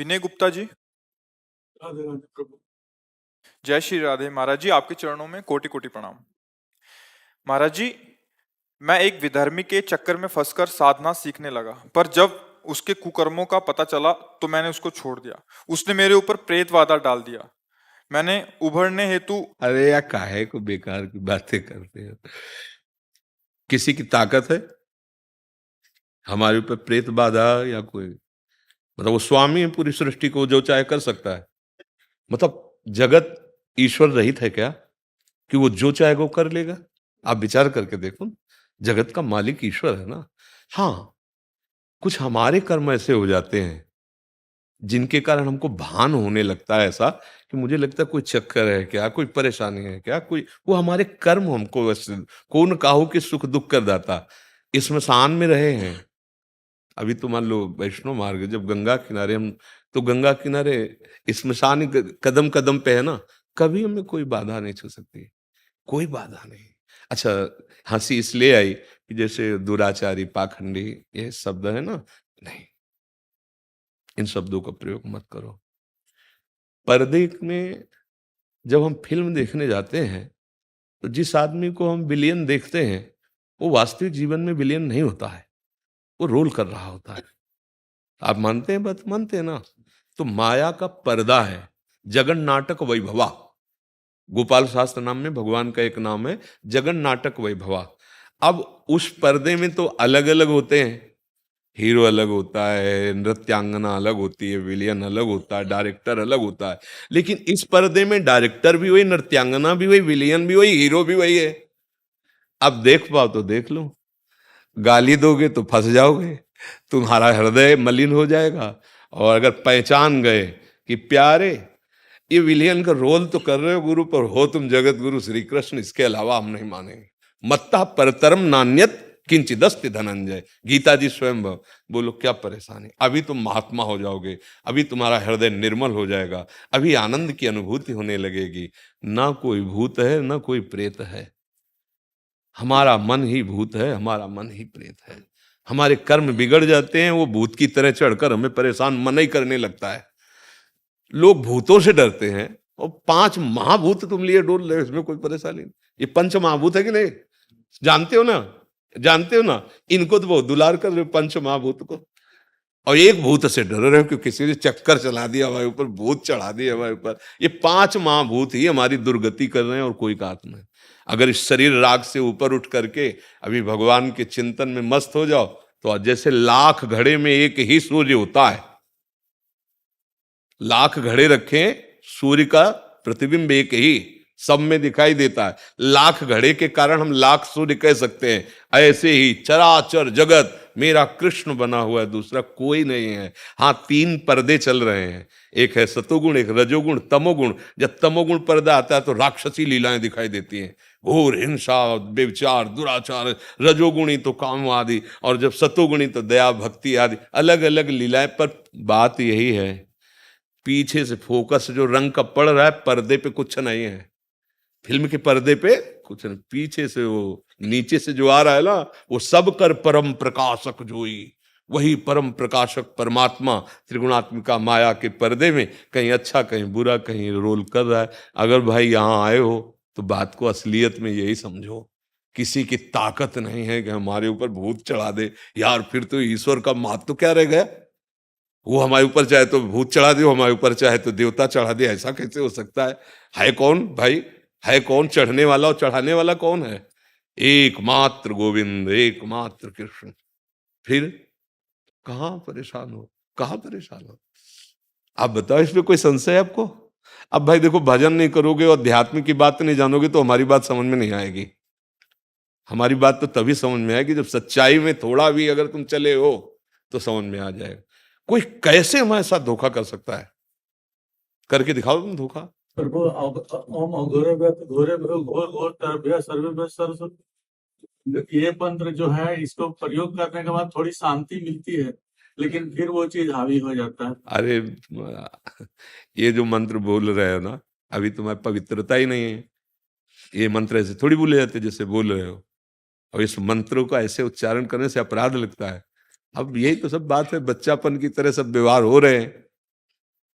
विनय गुप्ता जी। राधे राधे प्रभु। जय श्री राधे। महाराज जी, आपके चरणों में कोटि कोटि प्रणाम। महाराज जी, मैं एक विधर्मी के चक्कर में फंसकर साधना सीखने लगा, पर जब उसके कुकर्मों का पता चला तो मैंने उसको छोड़ दिया। उसने मेरे ऊपर प्रेत वादा डाल दिया। मैंने उभरने हेतु अरे यार, काहे को बेकार की बातें करते हो। किसी की ताकत है हमारे ऊपर प्रेत बाधा या कोई, मतलब वो स्वामी है पूरी सृष्टि को, जो चाहे कर सकता है। मतलब जगत ईश्वर रहित है क्या कि वो जो चाहे वो कर लेगा? आप विचार करके देखो, जगत का मालिक ईश्वर है ना। हाँ, कुछ हमारे कर्म ऐसे हो जाते हैं जिनके कारण हमको भान होने लगता है ऐसा कि मुझे लगता है कोई चक्कर है क्या, कोई परेशानी है क्या, कोई वो हमारे कर्म हमको वैसे कौन काहू के सुख दुख कर दाता। इस स्मशान में रहे हैं अभी तो, मान लो वैष्णो मार्ग जब गंगा किनारे हम, तो गंगा किनारे स्मशान कदम कदम पे है ना, कभी हमें कोई बाधा नहीं छू सकती, कोई बाधा नहीं। अच्छा, हंसी इसलिए आई कि जैसे दुराचारी पाखंडी ये शब्द है ना, नहीं, इन शब्दों का प्रयोग मत करो। पर्दे में जब हम फिल्म देखने जाते हैं तो जिस आदमी को हम विलियन देखते हैं वो वास्तविक जीवन में विलियन नहीं होता है, वो रोल कर रहा होता है। आप मानते हैं, बात मानते हैं ना? तो माया का पर्दा है जगन नाटक वैभवा। गोपाल शास्त्र नाम में भगवान का एक नाम है जगन नाटक वैभवा। अब उस पर्दे में तो अलग अलग होते हैं, हीरो अलग होता है, नृत्यांगना अलग होती है, विलियन अलग होता है, डायरेक्टर अलग होता है। लेकिन इस पर्दे में डायरेक्टर भी वही, नृत्यांगना भी वही, विलियन भी वही, हीरो भी वही है। अब देख पाओ तो देख लो, गाली दोगे तो फंस जाओगे, तुम्हारा हृदय मलिन हो जाएगा। और अगर पहचान गए कि प्यारे ये विलियन का रोल तो कर रहे हो गुरु, पर हो तुम जगत गुरु श्री कृष्ण, इसके अलावा हम नहीं मानेंगे। मत्ता परतरम नान्यत किंचिदस्ति धनंजय, गीता जी स्वयं। बोलो क्या परेशानी, अभी तुम महात्मा हो जाओगे, अभी तुम्हारा हृदय निर्मल हो जाएगा, अभी आनंद की अनुभूति होने लगेगी। ना कोई भूत है ना कोई प्रेत है, हमारा मन ही भूत है, हमारा मन ही प्रेत है। हमारे कर्म बिगड़ जाते हैं, वो भूत की तरह चढ़कर हमें परेशान मन ही करने लगता है। लोग भूतों से डरते हैं और 5 महाभूत तुम लिए डोल रहे हो, इसमें कोई परेशानी नहीं। ये 5 महाभूत है कि नहीं, जानते हो ना? जानते हो ना? इनको तो बहुत दुलार कर रहे हो 5 महाभूत को, और एक भूत से डर रहे हो कि किसी ने चक्कर चला दिया हमारे ऊपर, भूत चढ़ा दिया हमारे ऊपर। ये 5 महाभूत ही हमारी दुर्गति कर रहे हैं और कोई बात नहीं। अगर इस शरीर राग से ऊपर उठ करके अभी भगवान के चिंतन में मस्त हो जाओ तो जैसे लाख घड़े में एक ही सूर्य होता है, लाख घड़े रखें, सूर्य का प्रतिबिंब एक ही सब में दिखाई देता है। लाख घड़े के कारण हम लाख सूर्य कह सकते हैं। ऐसे ही चराचर जगत मेरा कृष्ण बना हुआ है, दूसरा कोई नहीं है। हाँ, 3 पर्दे चल रहे हैं, एक है सतोगुण, एक रजोगुण, तमोगुण। जब तमोगुण पर्दा आता है तो राक्षसी लीलाएं दिखाई देती हैं, घोर हिंसा, व्यभिचार, दुराचार। रजोगुणी तो काम आदि, और जब सतोगुणी तो दया भक्ति आदि, अलग अलग लीलाएं। पर बात यही है, पीछे से फोकस जो रंग का पड़ रहा है, पर्दे पे कुछ नहीं है। फिल्म के पर्दे पे कुछ नहीं, पीछे से वो नीचे से जो आ रहा है ना, वो सब कर परम प्रकाशक जोई, वही परम प्रकाशक परमात्मा त्रिगुणात्मिका माया के पर्दे में कहीं अच्छा कहीं बुरा कहीं रोल कर रहा है। अगर भाई यहाँ आए हो तो बात को असलियत में यही समझो, किसी की ताकत नहीं है कि हमारे ऊपर भूत चढ़ा दे। यार फिर तो ईश्वर का महत्व तो क्या रह गया? वो हमारे ऊपर चाहे तो भूत चढ़ा दे, हमारे ऊपर चाहे तो देवता चढ़ा दे, ऐसा कैसे हो सकता है? है कौन भाई, है कौन चढ़ने वाला और चढ़ाने वाला कौन है? एकमात्र गोविंद, एकमात्र कृष्ण। फिर कहां परेशान हो, कहां परेशान हो? आप बताओ, इसमें कोई संशय है आपको? अब भाई देखो, भजन नहीं करोगे और अध्यात्म की बात नहीं जानोगे तो हमारी बात समझ में नहीं आएगी। हमारी बात तो तभी समझ में आएगी जब सच्चाई में थोड़ा भी अगर तुम चले हो तो समझ में आ जाएगा। कोई कैसे हमारे साथ धोखा कर सकता है? करके दिखाओ तुम धोखा। प्रभु ओम अघोरेभ्यः घोरेभ्यो घोर घोरतरभ्यः सर्वेभ्यः सर्व। ये मंत्र जो है, इसको प्रयोग करने के बाद थोड़ी शांति मिलती है, लेकिन फिर वो चीज हावी हो जाता है। अरे ये जो मंत्र बोल रहे हो ना, अभी तुम्हारी पवित्रता ही नहीं है। ये मंत्र ऐसे थोड़ी बोले जाते जैसे बोल रहे हो, और इस मंत्रों का ऐसे उच्चारण करने से अपराध लगता है। अब यही तो सब बात है, बच्चापन की तरह सब व्यवहार हो रहे हैं।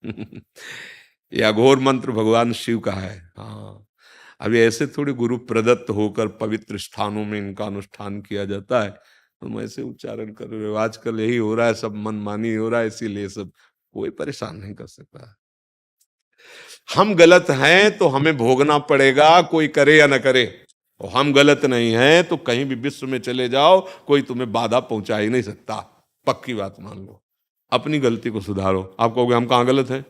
ये अघोर मंत्र भगवान शिव का है। हाँ, अभी ऐसे थोड़ी गुरु प्रदत्त होकर पवित्र स्थानों में इनका अनुष्ठान किया जाता है, तुम ऐसे उच्चारण कर रहे हो। आजकल यही हो रहा है, सब मनमानी हो रहा है, इसीलिए सब कोई परेशान नहीं कर सकता। हम गलत हैं तो हमें भोगना पड़ेगा, कोई करे या न करे। और हम गलत नहीं हैं तो कहीं भी विश्व में चले जाओ, कोई तुम्हें बाधा पहुंचा ही नहीं सकता। पक्की बात मान लो, अपनी गलती को सुधारो। आप कहोगे हम कहाँ गलत हैं?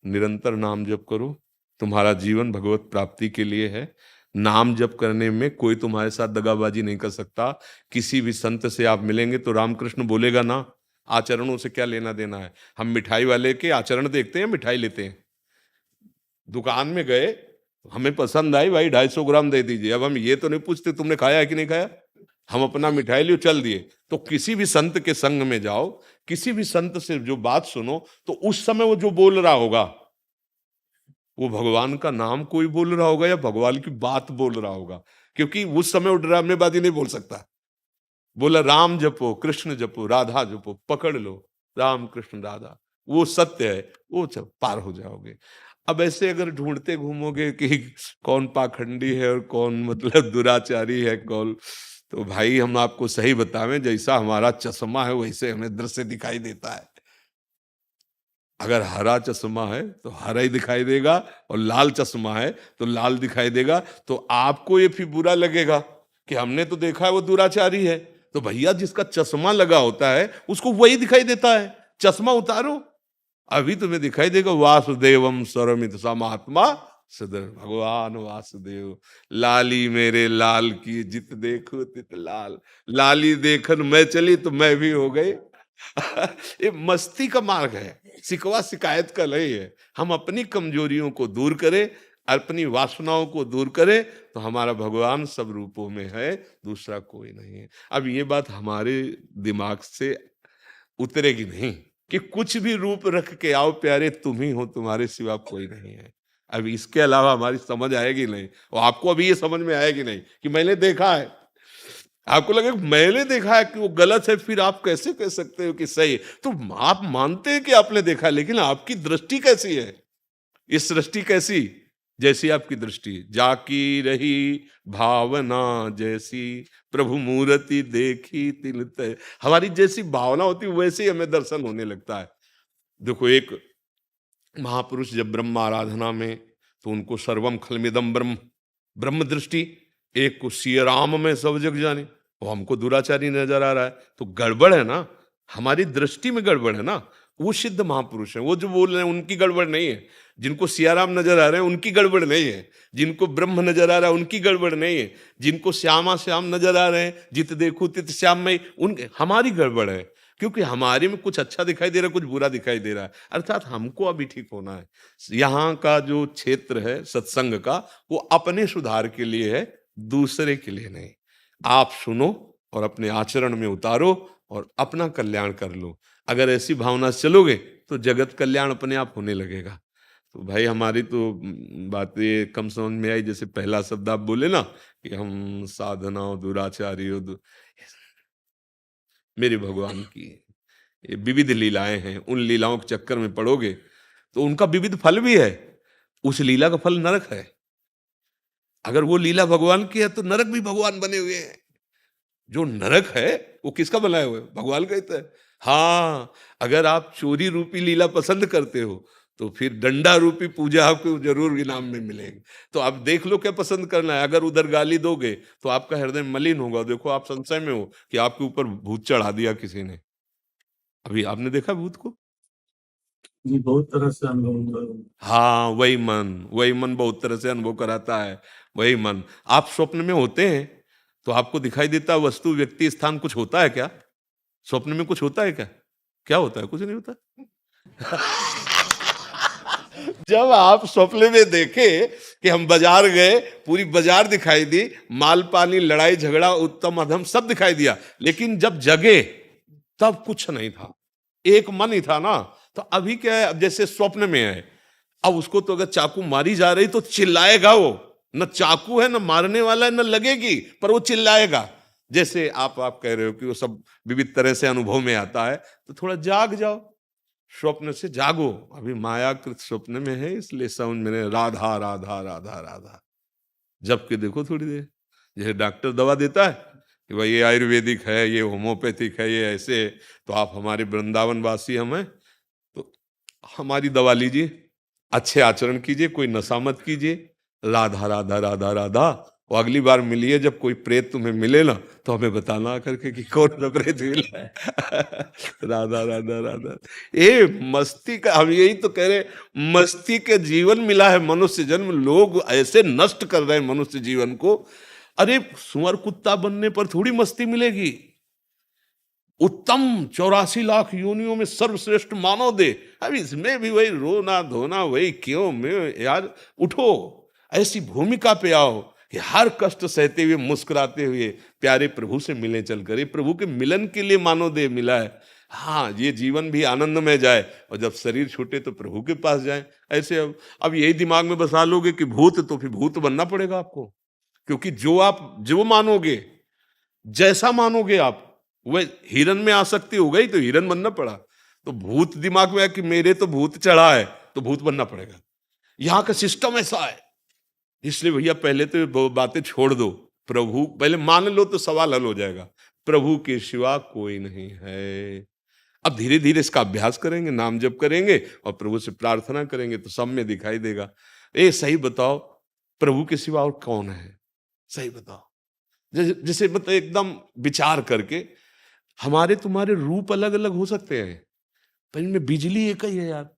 निरंतर नाम जप करो, तुम्हारा जीवन भगवत प्राप्ति के लिए है। नाम जप करने में कोई तुम्हारे साथ दगाबाजी नहीं कर सकता। किसी भी संत से आप मिलेंगे तो रामकृष्ण बोलेगा ना, आचरणों से क्या लेना देना है। हम मिठाई वाले के आचरण देखते हैं, मिठाई लेते हैं। दुकान में गए, हमें पसंद आई, भाई 250 ग्राम दे दीजिए। अब हम ये तो नहीं पूछते तुमने खाया है कि नहीं खाया, हम अपना मिठाई लियो चल दिए। तो किसी भी संत के संग में जाओ, किसी भी संत से जो बात सुनो, तो उस समय वो जो बोल रहा होगा, वो भगवान का नाम कोई बोल रहा होगा या भगवान की बात बोल रहा होगा। क्योंकि उस समय वो ड्रामेबाजी नहीं बोल सकता। बोला राम जपो, कृष्ण जपो, राधा जपो, पकड़ लो, राम कृष्ण राधा, वो सत्य है, वो पार हो जाओगे। अब ऐसे अगर ढूंढते घूमोगे कि कौन पाखंडी है और कौन मतलब दुराचारी है कौन, तो भाई हम आपको सही बतावें, जैसा हमारा चश्मा है वैसे हमें दृश्य दिखाई देता है। अगर हरा चश्मा है तो हरा ही दिखाई देगा, और लाल चश्मा है तो लाल दिखाई देगा। तो आपको ये फिर बुरा लगेगा कि हमने तो देखा है वो दुराचारी है। तो भैया जिसका चश्मा लगा होता है उसको वही दिखाई देता है। चश्मा उतारो, अभी तुम्हें दिखाई देगा वासुदेवम सर्वमित समात्मा सदर, भगवान वासुदेव। लाली मेरे लाल की जित देखो तित लाल, लाली देखन मैं चली तो मैं भी हो गई। ये मस्ती का मार्ग है, शिकवा शिकायत का नहीं है। हम अपनी कमजोरियों को दूर करें, अपनी वासनाओं को दूर करें, तो हमारा भगवान सब रूपों में है, दूसरा कोई नहीं है। अब ये बात हमारे दिमाग से उतरेगी नहीं कि कुछ भी रूप रख के आओ प्यारे, तुम ही हो, तुम्हारे सिवा कोई नहीं है। अब इसके अलावा हमारी समझ आएगी नहीं, और आपको अभी ये समझ में आएगी नहीं कि मैंने देखा है। आपको लगे मैंने देखा है कि वो गलत है, फिर आप कैसे कह सकते हो कि सही है? तो आप मानते हैं कि आपने देखा, लेकिन आपकी दृष्टि कैसी है? इस सृष्टि कैसी, जैसी आपकी दृष्टि। जाकी रही भावना जैसी, प्रभु मूर्ति देखी तिल तय। हमारी जैसी भावना होती वैसे ही हमें दर्शन होने लगता है। देखो, एक महापुरुष जब ब्रह्म आराधना में, तो उनको सर्वम खलमिदम ब्रह्म, ब्रह्म दृष्टि। एक को सिय राम में सब जग जाने, वो हमको दुराचारी नजर आ रहा है, तो गड़बड़ है ना, हमारी दृष्टि में गड़बड़ है ना। वो सिद्ध महापुरुष हैं, वो जो बोल रहे हैं उनकी गड़बड़ नहीं है। जिनको सियाराम नजर आ रहे हैं उनकी गड़बड़ नहीं है, जिनको ब्रह्म नजर आ रहा है उनकी गड़बड़ नहीं है, जिनको श्यामा श्याम नजर आ रहे हैं, जित देखो तित श्याममय, उनके हमारी गड़बड़ है। क्योंकि हमारे में कुछ अच्छा दिखाई दे रहा है, कुछ बुरा दिखाई दे रहा है, अर्थात हमको अभी ठीक होना है। यहाँ का जो क्षेत्र है सत्संग का, वो अपने सुधार के लिए है, दूसरे के लिए नहीं। आप सुनो और अपने आचरण में उतारो और अपना कल्याण कर लो। अगर ऐसी भावना से चलोगे तो जगत कल्याण अपने आप होने लगेगा। तो भाई हमारी तो बातें कम समझ में आई। जैसे पहला शब्द आप बोले ना कि हम साधना दुराचारी मेरे भगवान की ये विविध लीलाएं हैं, उन लीलाओं के चक्कर में पड़ोगे तो उनका विविध फल भी है। उस लीला का फल नरक है। अगर वो लीला भगवान की है तो नरक भी भगवान बने हुए हैं। जो नरक है वो किसका बनाया हुआ है? भगवान का ही तो है। हाँ, अगर आप चोरी रूपी लीला पसंद करते हो तो फिर डंडा रूपी पूजा आपको जरूर इनाम में मिलेगी। तो आप देख लो क्या पसंद करना है। अगर उधर गाली दोगे तो आपका हृदय मलिन होगा। देखो, आप संशय में हो कि आपके ऊपर भूत चढ़ा दिया किसी ने। अभी आपने देखा भूत को? जी, बहुत तरह से अनुभव। हाँ, वही मन बहुत तरह से अनुभव कराता है। वही मन, आप स्वप्न में होते हैं तो आपको दिखाई देता वस्तु, व्यक्ति, स्थान, कुछ होता है क्या? स्वप्न में कुछ होता है क्या? क्या होता है? कुछ नहीं होता। जब आप स्वप्न में देखे कि हम बाजार गए, पूरी बाजार दिखाई दी, माल पानी, लड़ाई झगड़ा, उत्तम अधम सब दिखाई दिया, लेकिन जब जगे तब कुछ नहीं था, एक मन ही था ना। तो अभी क्या है, अब जैसे स्वप्न में है, अब उसको तो अगर चाकू मारी जा रही तो चिल्लाएगा वो। न चाकू है, न मारने वाला है, न लगेगी, पर वो चिल्लाएगा। जैसे आप कह रहे हो कि वो सब विविध तरह से अनुभव में आता है, तो थोड़ा जाग जाओ। स्वप्न से जागो, अभी मायाकृत स्वप्न में है, इसलिए समझ में नहीं, राधा राधा राधा राधा। जब के देखो थोड़ी देर, जैसे डॉक्टर दवा देता है कि भाई ये आयुर्वेदिक है, ये होम्योपैथिक है, ये ऐसे है, तो आप हमारे वृंदावन वासी हम हैं, तो हमारी दवा लीजिए, अच्छे आचरण कीजिए, कोई नशा मत कीजिए, राधा राधा राधा राधा। और अगली बार मिलिए, जब कोई प्रेत तुम्हें मिले ना, तो हमें बताना करके कि कौन सा प्रेत मिला है। राधा राधा राधा। ये मस्ती का, हम यही तो कह रहे, मस्ती के जीवन मिला है मनुष्य जन्म, लोग ऐसे नष्ट कर रहे हैं मनुष्य जीवन को। अरे सुअर कुत्ता बनने पर थोड़ी मस्ती मिलेगी, उत्तम 84 लाख योनियों में सर्वश्रेष्ठ मानव दे, अब इसमें भी वही रोना धोना, वही क्यों में यार, उठो, ऐसी भूमिका पे आओ कि हर कष्ट सहते हुए मुस्कुराते हुए प्यारे प्रभु से मिले चल कर। ये प्रभु के मिलन के लिए मानव देह मिला है। हाँ, ये जीवन भी आनंद में जाए, और जब शरीर छूटे तो प्रभु के पास जाए। ऐसे अब यही दिमाग में बसा लोगे कि भूत, तो फिर भूत बनना पड़ेगा आपको, क्योंकि जो मानोगे, जैसा मानोगे आप, वह हिरन में आसक्ति हो गई तो हिरन बनना पड़ा। तो भूत दिमाग में है कि मेरे तो भूत चढ़ा है, तो भूत बनना पड़ेगा। यहाँ का सिस्टम ऐसा है। इसलिए भैया पहले तो वो बातें छोड़ दो, प्रभु पहले मान लो तो सवाल हल हो जाएगा। प्रभु के सिवा कोई नहीं है। अब धीरे धीरे इसका अभ्यास करेंगे, नाम जप करेंगे और प्रभु से प्रार्थना करेंगे तो सब में दिखाई देगा। ए सही बताओ, प्रभु के सिवा और कौन है? सही बताओ। जैसे मतलब एकदम विचार करके, हमारे तुम्हारे रूप अलग अलग हो सकते हैं, पर इनमें बिजली एक ही है यार।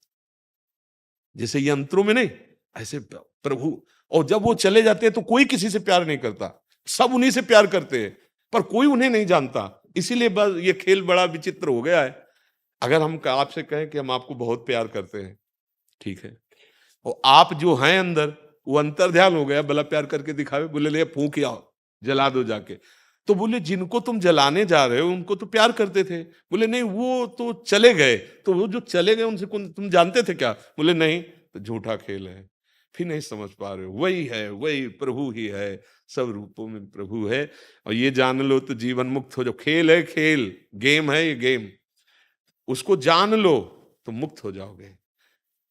जैसे यंत्रों में नहीं, ऐसे प्रभु, और जब वो चले जाते हैं तो कोई किसी से प्यार नहीं करता, सब उन्हीं से प्यार करते हैं, पर कोई उन्हें नहीं जानता। इसीलिए बस ये खेल बड़ा विचित्र हो गया है। अगर हम आपसे कहें कि हम आपको बहुत प्यार करते हैं, ठीक है, और आप जो हैं अंदर, वो अंतर ध्यान हो गया, भला प्यार करके दिखावे, बोले ले फूंक आओ, जला दो जाके, तो बोले जिनको तुम जलाने जा रहे हो उनको तो प्यार करते थे। बोले नहीं, वो तो चले गए, तो वो जो चले गए उनसे तुम जानते थे क्या? बोले नहीं, तो झूठा खेल है, फिर नहीं समझ पा रहे हो। वही है, वही प्रभु ही है, सब रूपों में प्रभु है। और ये जान लो तो जीवन मुक्त हो जाओ। खेल है, खेल, गेम है ये, गेम, उसको जान लो तो मुक्त हो जाओगे।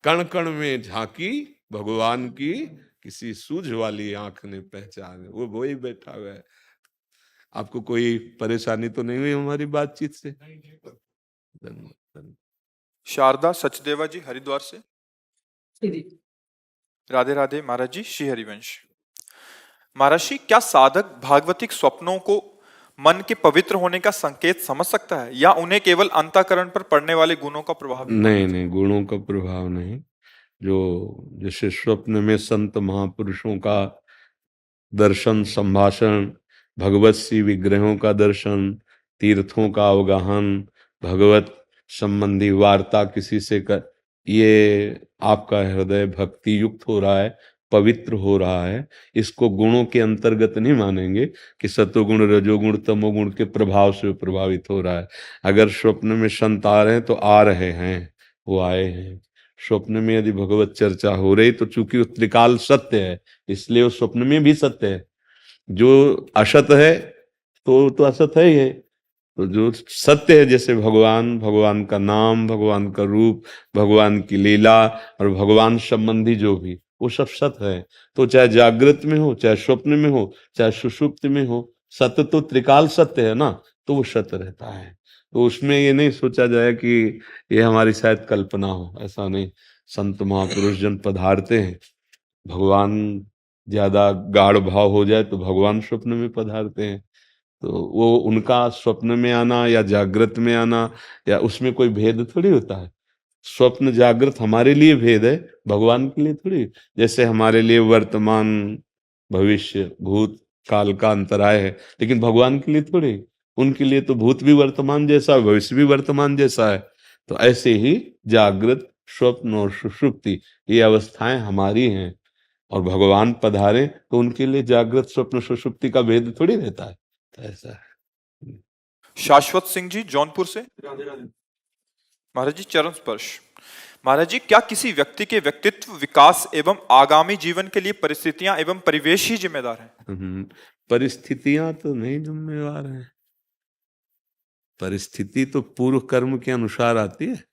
कण कण में झांकी भगवान की, किसी सूझ वाली आंख ने पहचान, वो वही बैठा हुआ है। आपको कोई परेशानी तो नहीं हुई हमारी बातचीत से? धन्यवाद। शारदा सचदेवा जी हरिद्वार से। राधे राधे महाराज जी। श्री हरिवंश। महाराज जी, क्या साधक भागवतिक स्वप्नों को मन के पवित्र होने का संकेत समझ सकता है, या उन्हें केवल अंतःकरण पर पड़ने वाले गुणों का प्रभाव? नहीं नहीं, गुणों का प्रभाव नहीं। जो जैसे स्वप्न में संत महापुरुषों का दर्शन, संभाषण, भगवत सी विग्रहों का दर्शन, तीर्थों का अवगाहन, भगवत संबंधी वार्ता किसी से कर, ये आपका हृदय भक्ति युक्त हो रहा है, पवित्र हो रहा है। इसको गुणों के अंतर्गत नहीं मानेंगे कि सतोगुण रजोगुण तमोगुण के प्रभाव से प्रभावित हो रहा है। अगर स्वप्न में संत आ रहे हैं तो आ रहे हैं, वो आए हैं। स्वप्न में यदि भगवत चर्चा हो रही तो चूंकि वो त्रिकाल सत्य है, इसलिए वो स्वप्न में भी सत्य है। जो असत है तो असत है ही है। तो जो सत्य है, जैसे भगवान, भगवान का नाम, भगवान का रूप, भगवान की लीला और भगवान संबंधी जो भी, वो सब सत्य है। तो चाहे जागृत में हो, चाहे स्वप्न में हो, चाहे सुषुप्त में हो, सत्य तो त्रिकाल सत्य है ना, तो वो सत्य रहता है। तो उसमें ये नहीं सोचा जाए कि ये हमारी शायद कल्पना हो, ऐसा नहीं। संत महापुरुष जन पधारते हैं, भगवान ज्यादा गाढ़ भाव हो जाए तो भगवान स्वप्न में पधारते हैं। तो वो उनका स्वप्न में आना या जागृत में आना, या उसमें कोई भेद थोड़ी होता है। स्वप्न जागृत हमारे लिए भेद है, भगवान के लिए थोड़ी। जैसे हमारे लिए वर्तमान, भविष्य, भूत काल का अंतराय है, लेकिन भगवान के लिए थोड़ी। उनके लिए तो भूत भी वर्तमान जैसा है, भविष्य भी वर्तमान जैसा है। तो ऐसे ही जागृत, स्वप्न और सुषुप्ति, ये अवस्थाएं हमारी हैं, और भगवान पधारे तो उनके लिए जागृत, स्वप्न, सुषुप्ति का भेद थोड़ी रहता है। तो ऐसा है। शाश्वत सिंह जी जौनपुर से। महाराज जी चरण स्पर्श। महाराज जी, क्या किसी व्यक्ति के व्यक्तित्व विकास एवं आगामी जीवन के लिए परिस्थितियां एवं परिवेश ही जिम्मेदार हैं? परिस्थितियां तो नहीं जिम्मेवार हैं। परिस्थिति तो पूर्व कर्म के अनुसार आती है।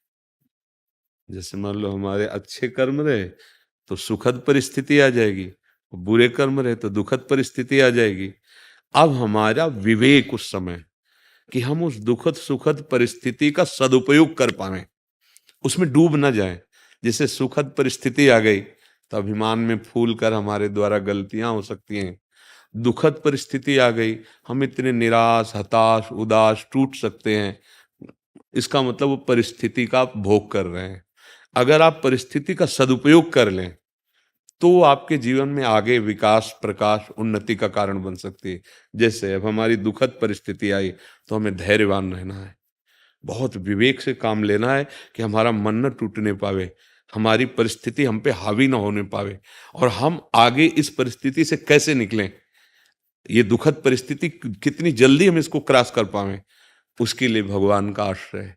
जैसे मान लो हमारे अच्छे कर्म रहे तो सुखद परिस्थिति आ जाएगी, बुरे कर्म रहे तो दुखद परिस्थिति आ जाएगी। अब हमारा विवेक उस समय कि हम उस दुखद सुखद परिस्थिति का सदुपयोग कर पाए, उसमें डूब ना जाए। जैसे सुखद परिस्थिति आ गई तो अभिमान में फूल कर हमारे द्वारा गलतियां हो सकती हैं। दुखद परिस्थिति आ गई, हम इतने निराश, हताश, उदास, टूट सकते हैं। इसका मतलब वो परिस्थिति का आप भोग कर रहे हैं। अगर आप परिस्थिति का सदुपयोग कर लें तो आपके जीवन में आगे विकास, प्रकाश, उन्नति का कारण बन सकती है। जैसे अब हमारी दुखद परिस्थिति आई तो हमें धैर्यवान रहना है, बहुत विवेक से काम लेना है कि हमारा मन न टूटने पावे, हमारी परिस्थिति हम पे हावी ना होने पावे, और हम आगे इस परिस्थिति से कैसे निकलें, ये दुखद परिस्थिति कितनी जल्दी हम इसको क्रॉस कर पावे, उसके लिए भगवान का आश्रय,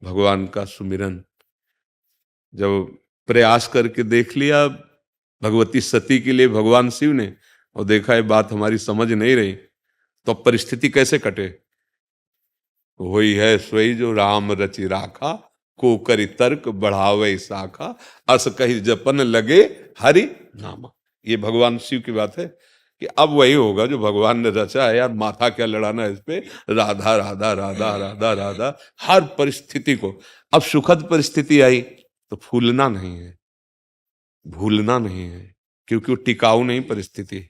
भगवान का सुमिरन। जब प्रयास करके देख लिया भगवती सती के लिए भगवान शिव ने, और देखा है बात हमारी समझ नहीं रही, तो अब परिस्थिति कैसे कटे? वही है सोई जो राम रचि राखा, को करि तर्क बढ़ावे शाखा, अस कहि जपन लगे हरि नामा। ये भगवान शिव की बात है कि अब वही होगा जो भगवान ने रचा है। यार माथा क्या लड़ाना है इस पे, राधा राधा राधा राधा राधा हर परिस्थिति को। अब सुखद परिस्थिति आई तो फूलना नहीं है, भूलना नहीं है, क्योंकि वो टिकाऊ नहीं परिस्थिति।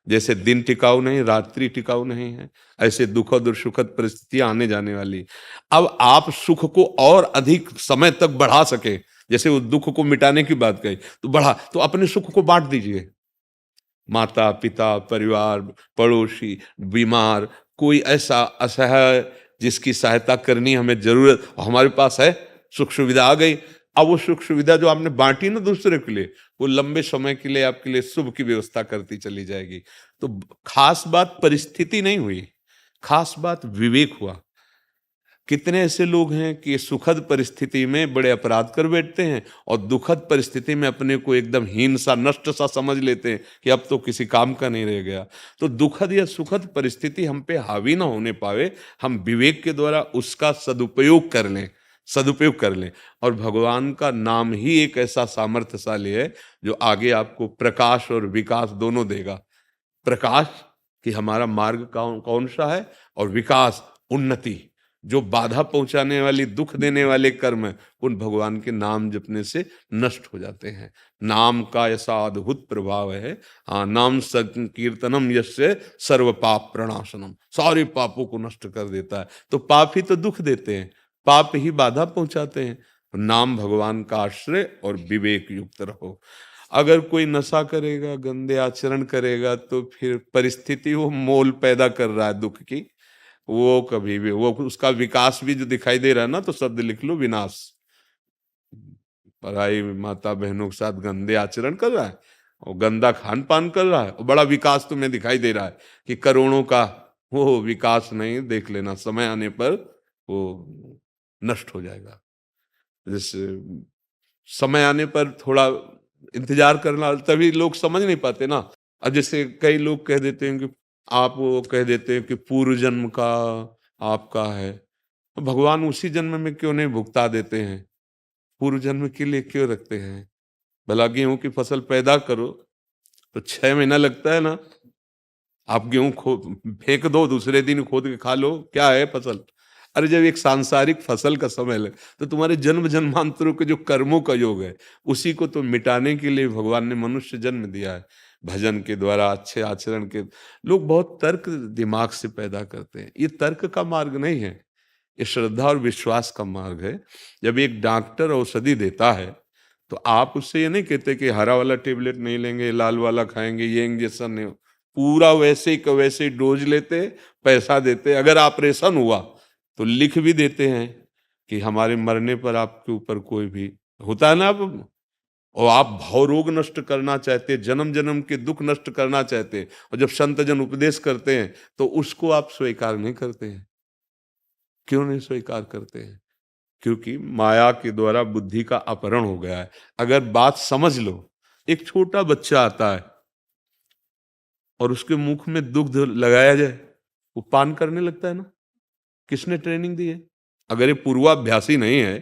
जैसे दिन टिकाऊ नहीं, रात्रि टिकाऊ नहीं है, ऐसे दुखद और सुखद परिस्थितियां आने जाने वाली। अब आप सुख को और अधिक समय तक बढ़ा सके, जैसे वो दुख को मिटाने की बात कही तो बढ़ा, तो अपने सुख को बांट दीजिए। माता पिता, परिवार, पड़ोसी, बीमार, कोई ऐसा असहाय जिसकी सहायता करनी हमें जरूरत, हमारे पास है, सुख सुविधा आ गई। अब वो सुख सुविधा जो आपने बांटी ना दूसरे के लिए, वो लंबे समय के लिए आपके लिए शुभ की व्यवस्था करती चली जाएगी। तो खास बात परिस्थिति नहीं हुई, खास बात विवेक हुआ। कितने ऐसे लोग हैं कि सुखद परिस्थिति में बड़े अपराध कर बैठते हैं और दुखद परिस्थिति में अपने को एकदम हीन सा, नष्ट सा समझ लेते हैं कि अब तो किसी काम का नहीं रह गया। तो दुखद या सुखद परिस्थिति हम पे हावी ना होने पावे, हम विवेक के द्वारा उसका सदुपयोग कर लें, सदुपयोग कर लें। और भगवान का नाम ही एक ऐसा सामर्थ्यशाली है जो आगे आपको प्रकाश और विकास दोनों देगा। प्रकाश कि हमारा मार्ग कौन सा है, और विकास, उन्नति। जो बाधा पहुंचाने वाली, दुख देने वाले कर्म है, उन भगवान के नाम जपने से नष्ट हो जाते हैं। नाम का ऐसा अद्भुत प्रभाव है। हाँ, नाम संकीर्तनम यस्य सर्व पाप प्रणाशनम, सारे पापों को नष्ट कर देता है। तो पाप ही तो दुख देते हैं, पाप ही बाधा पहुंचाते हैं। नाम भगवान का आश्रय और विवेक युक्त रहो। अगर कोई नशा करेगा, गंदे आचरण करेगा, तो फिर परिस्थिति वो मोल पैदा कर रहा है दुख की, वो कभी भी, वो उसका विकास भी जो दिखाई दे रहा है ना, तो शब्द लिख लो विनाश। पराई माता बहनों के साथ गंदे आचरण कर रहा है और गंदा खान पान कर रहा है, और बड़ा विकास तुम्हें दिखाई दे रहा है कि करोड़ों का, वो विकास नहीं, देख लेना समय आने पर वो नष्ट हो जाएगा। जैसे समय आने पर थोड़ा इंतजार करना, तभी लोग समझ नहीं पाते ना। अब जैसे कई लोग कह देते हैं कि आप, वो कह देते हैं कि पूर्व जन्म का आपका है, तो भगवान उसी जन्म में क्यों नहीं भुगता देते हैं? पूर्व जन्म के लिए क्यों रखते हैं? भला गेहूं की फसल पैदा करो तो 6 महीना लगता है ना, आप गेहूं फेंक दो, दूसरे दिन खोद के खा लो, क्या है फसल? अरे जब एक सांसारिक फसल का समय लगे तो तुम्हारे जन्म जन्मांतरों के जो कर्मों का योग है, उसी को तो मिटाने के लिए भगवान ने मनुष्य जन्म दिया है। भजन के द्वारा, अच्छे आचरण के, लोग बहुत तर्क दिमाग से पैदा करते हैं। ये तर्क का मार्ग नहीं है, ये श्रद्धा और विश्वास का मार्ग है। जब एक डॉक्टर औषधि देता है तो आप उससे ये नहीं कहते कि हरा वाला टेबलेट नहीं लेंगे, लाल वाला खाएंगे, ये इंजेक्शन नहीं, पूरा वैसे ही वैसे ही डोज लेते, पैसा देते। अगर ऑपरेशन हुआ तो लिख भी देते हैं कि हमारे मरने पर आपके ऊपर कोई भी होता है ना, आप और आप भाव रोग नष्ट करना चाहते, जन्म जन्म के दुख नष्ट करना चाहते, और जब संत जन उपदेश करते हैं तो उसको आप स्वीकार नहीं करते हैं। क्यों नहीं स्वीकार करते हैं? क्योंकि माया के द्वारा बुद्धि का अपहरण हो गया है। अगर बात समझ लो, एक छोटा बच्चा आता है और उसके मुख में दुग्ध लगाया जाए, वो पान करने लगता है ना। किसने ट्रेनिंग दी है? अगर ये पूर्वाभ्यासी नहीं है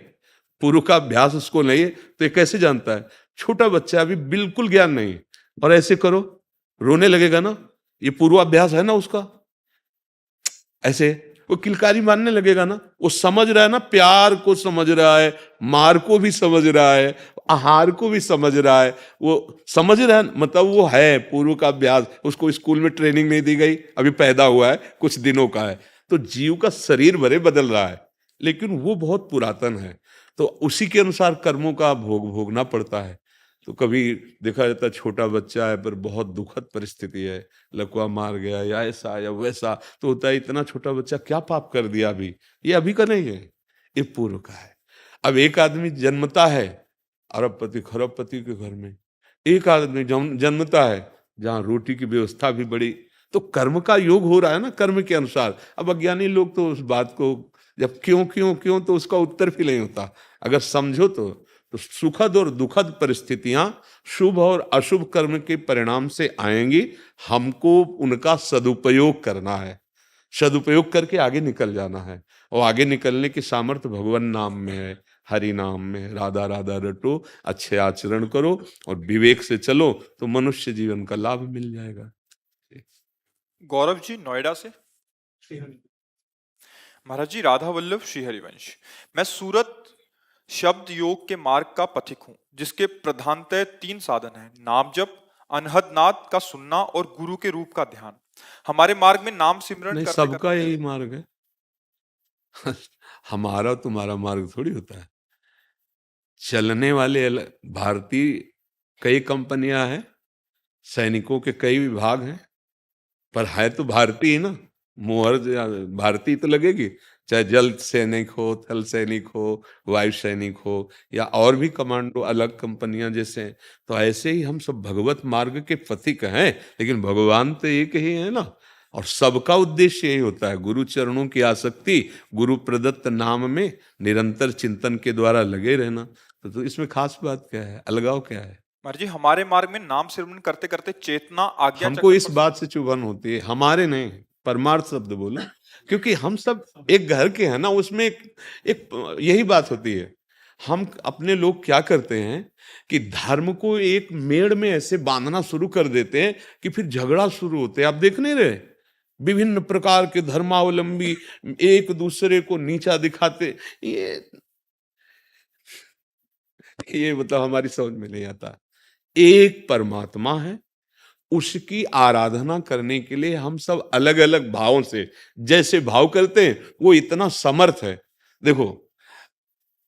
पूर्व का अभ्यास उसको नहीं है तो ये कैसे जानता है? छोटा बच्चा अभी बिल्कुल ज्ञान नहीं है, और ऐसे करो रोने लगेगा ना, ये पूर्वाभ्यास है ना उसका। ऐसे वो किलकारी मारने लगेगा ना, वो समझ रहा है ना, प्यार को समझ रहा है, मार को भी समझ रहा है, आहार को भी समझ रहा है, वो समझ रहा है, मतलब वो है पूर्व का अभ्यास। उसको स्कूल में ट्रेनिंग नहीं दी गई, अभी पैदा हुआ है, कुछ दिनों का है, तो जीव का शरीर भरे बदल रहा है, लेकिन वो बहुत पुरातन है, तो उसी के अनुसार कर्मों का भोगना पड़ता है। तो कभी देखा जाता है छोटा बच्चा है पर बहुत दुखद परिस्थिति है, लकवा मार गया या ऐसा या वैसा, तो होता है इतना छोटा बच्चा क्या पाप कर दिया अभी, ये अभी का नहीं है, ये पूर्व का है। अब एक आदमी जन्मता है अरबपति खरबपति के घर में, एक आदमी जन्मता है जहाँ रोटी की व्यवस्था भी बड़ी, तो कर्म का योग हो रहा है ना, कर्म के अनुसार। अब अज्ञानी लोग तो उस बात को जब क्यों क्यों क्यों तो उसका उत्तर भी नहीं होता। अगर समझो तो सुखद और दुखद परिस्थितियां शुभ और अशुभ कर्म के परिणाम से आएंगी, हमको उनका सदुपयोग करना है, सदुपयोग करके आगे निकल जाना है, और आगे निकलने की सामर्थ्य भगवान नाम में है, हरि नाम में है। राधा राधा रटो, अच्छे आचरण करो और विवेक से चलो तो मनुष्य जीवन का लाभ मिल जाएगा। गौरव जी नोएडा से। महाराज जी, राधा वल्लभ श्री हरिवंश। मैं सूरत शब्द योग के मार्ग का पथिक हूँ, जिसके प्रधानतः 3 साधन हैं: नाम जप, अनहद नाद का सुनना और गुरु के रूप का ध्यान। हमारे मार्ग में नाम सिमरन नहीं, करते सबका करते यही मार्ग है। हमारा तुम्हारा मार्ग थोड़ी होता है। चलने वाले भारतीय कई कंपनियां हैं, सैनिकों के कई विभाग हैं, पर है तो भारतीय ही ना, मोहर भारतीय तो लगेगी, चाहे जल सैनिक हो, थल सैनिक हो, वायु सैनिक हो, या और भी कमांडो अलग कंपनियां जैसे हैं। तो ऐसे ही हम सब भगवत मार्ग के पथिक हैं, लेकिन भगवान तो एक ही है ना, और सबका उद्देश्य यही होता है, गुरु चरणों की आसक्ति, गुरु प्रदत्त नाम में निरंतर चिंतन के द्वारा लगे रहना। तो इसमें खास बात क्या है, अलगाव क्या है? महाराज जी, हमारे मार्ग में नाम सिमरन करते करते चेतना आज्ञा हमको चक्र इस पर बात से चुभन होती है, हमारे नहीं, परमार्थ शब्द बोलो, क्योंकि हम सब एक घर के हैं ना, उसमें एक यही बात होती है। हम अपने लोग क्या करते हैं कि धर्म को एक मेड़ में ऐसे बांधना शुरू कर देते हैं कि फिर झगड़ा शुरू होते हैं। आप देख नहीं रहे, विभिन्न प्रकार के धर्मावलंबी एक दूसरे को नीचा दिखाते, ये मतलब हमारी समझ में नहीं आता। एक परमात्मा है, उसकी आराधना करने के लिए हम सब अलग अलग भावों से जैसे भाव करते हैं, वो इतना समर्थ है। देखो,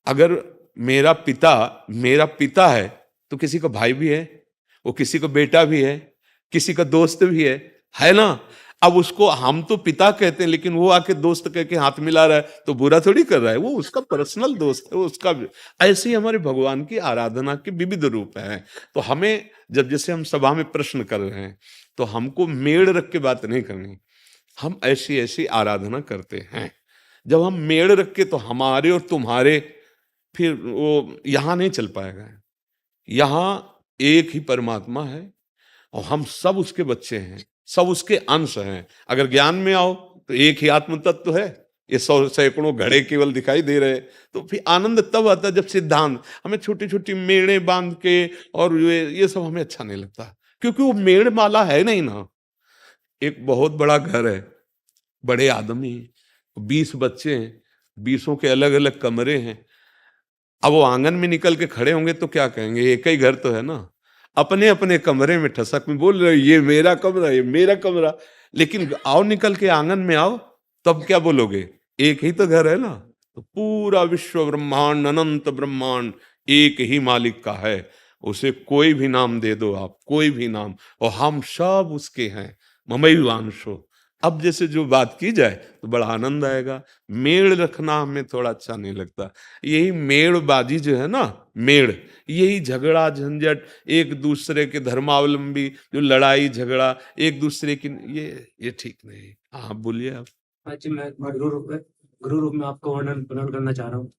अगर मेरा पिता है तो किसी का भाई भी है, वो किसी का बेटा भी है, किसी का दोस्त भी है ना। अब उसको हम तो पिता कहते हैं, लेकिन वो आके दोस्त कह के हाथ मिला रहा है तो बुरा थोड़ी कर रहा है, वो उसका पर्सनल दोस्त है, वो उसका। ऐसे ही हमारे भगवान की आराधना के विविध रूप हैं। तो हमें जब जैसे हम सभा में प्रश्न कर रहे हैं तो हमको मेड़ रख के बात नहीं करनी, हम ऐसी ऐसी आराधना करते हैं। जब हम मेड़ रख के, तो हमारे और तुम्हारे फिर वो यहां नहीं चल पाएगा। यहां एक ही परमात्मा है और हम सब उसके बच्चे हैं, सब उसके अंश हैं। अगर ज्ञान में आओ तो एक ही आत्म तत्व है, ये 100 सैकड़ों घड़े केवल दिखाई दे रहे। तो फिर आनंद तब आता है जब सिद्धांत, हमें छोटी छोटी मेड़े बांध के और ये सब हमें अच्छा नहीं लगता, क्योंकि वो मेड़ माला है नहीं ना। एक बहुत बड़ा घर है, बड़े आदमी, 20 बच्चे हैं, 20 के अलग अलग कमरे हैं। अब वो आंगन में निकल के खड़े होंगे तो क्या कहेंगे, एक ही घर तो है ना। अपने अपने कमरे में ठसक में बोल रहे, ये मेरा कमरा, ये मेरा कमरा। लेकिन आओ निकल के आंगन में आओ, तब क्या बोलोगे, एक ही तो घर है ना। तो पूरा विश्व ब्रह्मांड, अनंत ब्रह्मांड एक ही मालिक का है। उसे कोई भी नाम दे दो आप, कोई भी नाम, और हम सब उसके हैं। ममैवांशो। अब जैसे जो बात की जाए तो बड़ा आनंद आएगा। मेड़ रखना हमें थोड़ा अच्छा नहीं लगता। यही मेड़बाजी जो है ना, मेड़, यही झगड़ा झंझट, एक दूसरे के धर्मावलंबी जो लड़ाई झगड़ा एक दूसरे की, ये ठीक नहीं। हाँ बोलिए आप। आज मैं गुरु रूप में आपको वर्णन करना चाह रहा हूँ।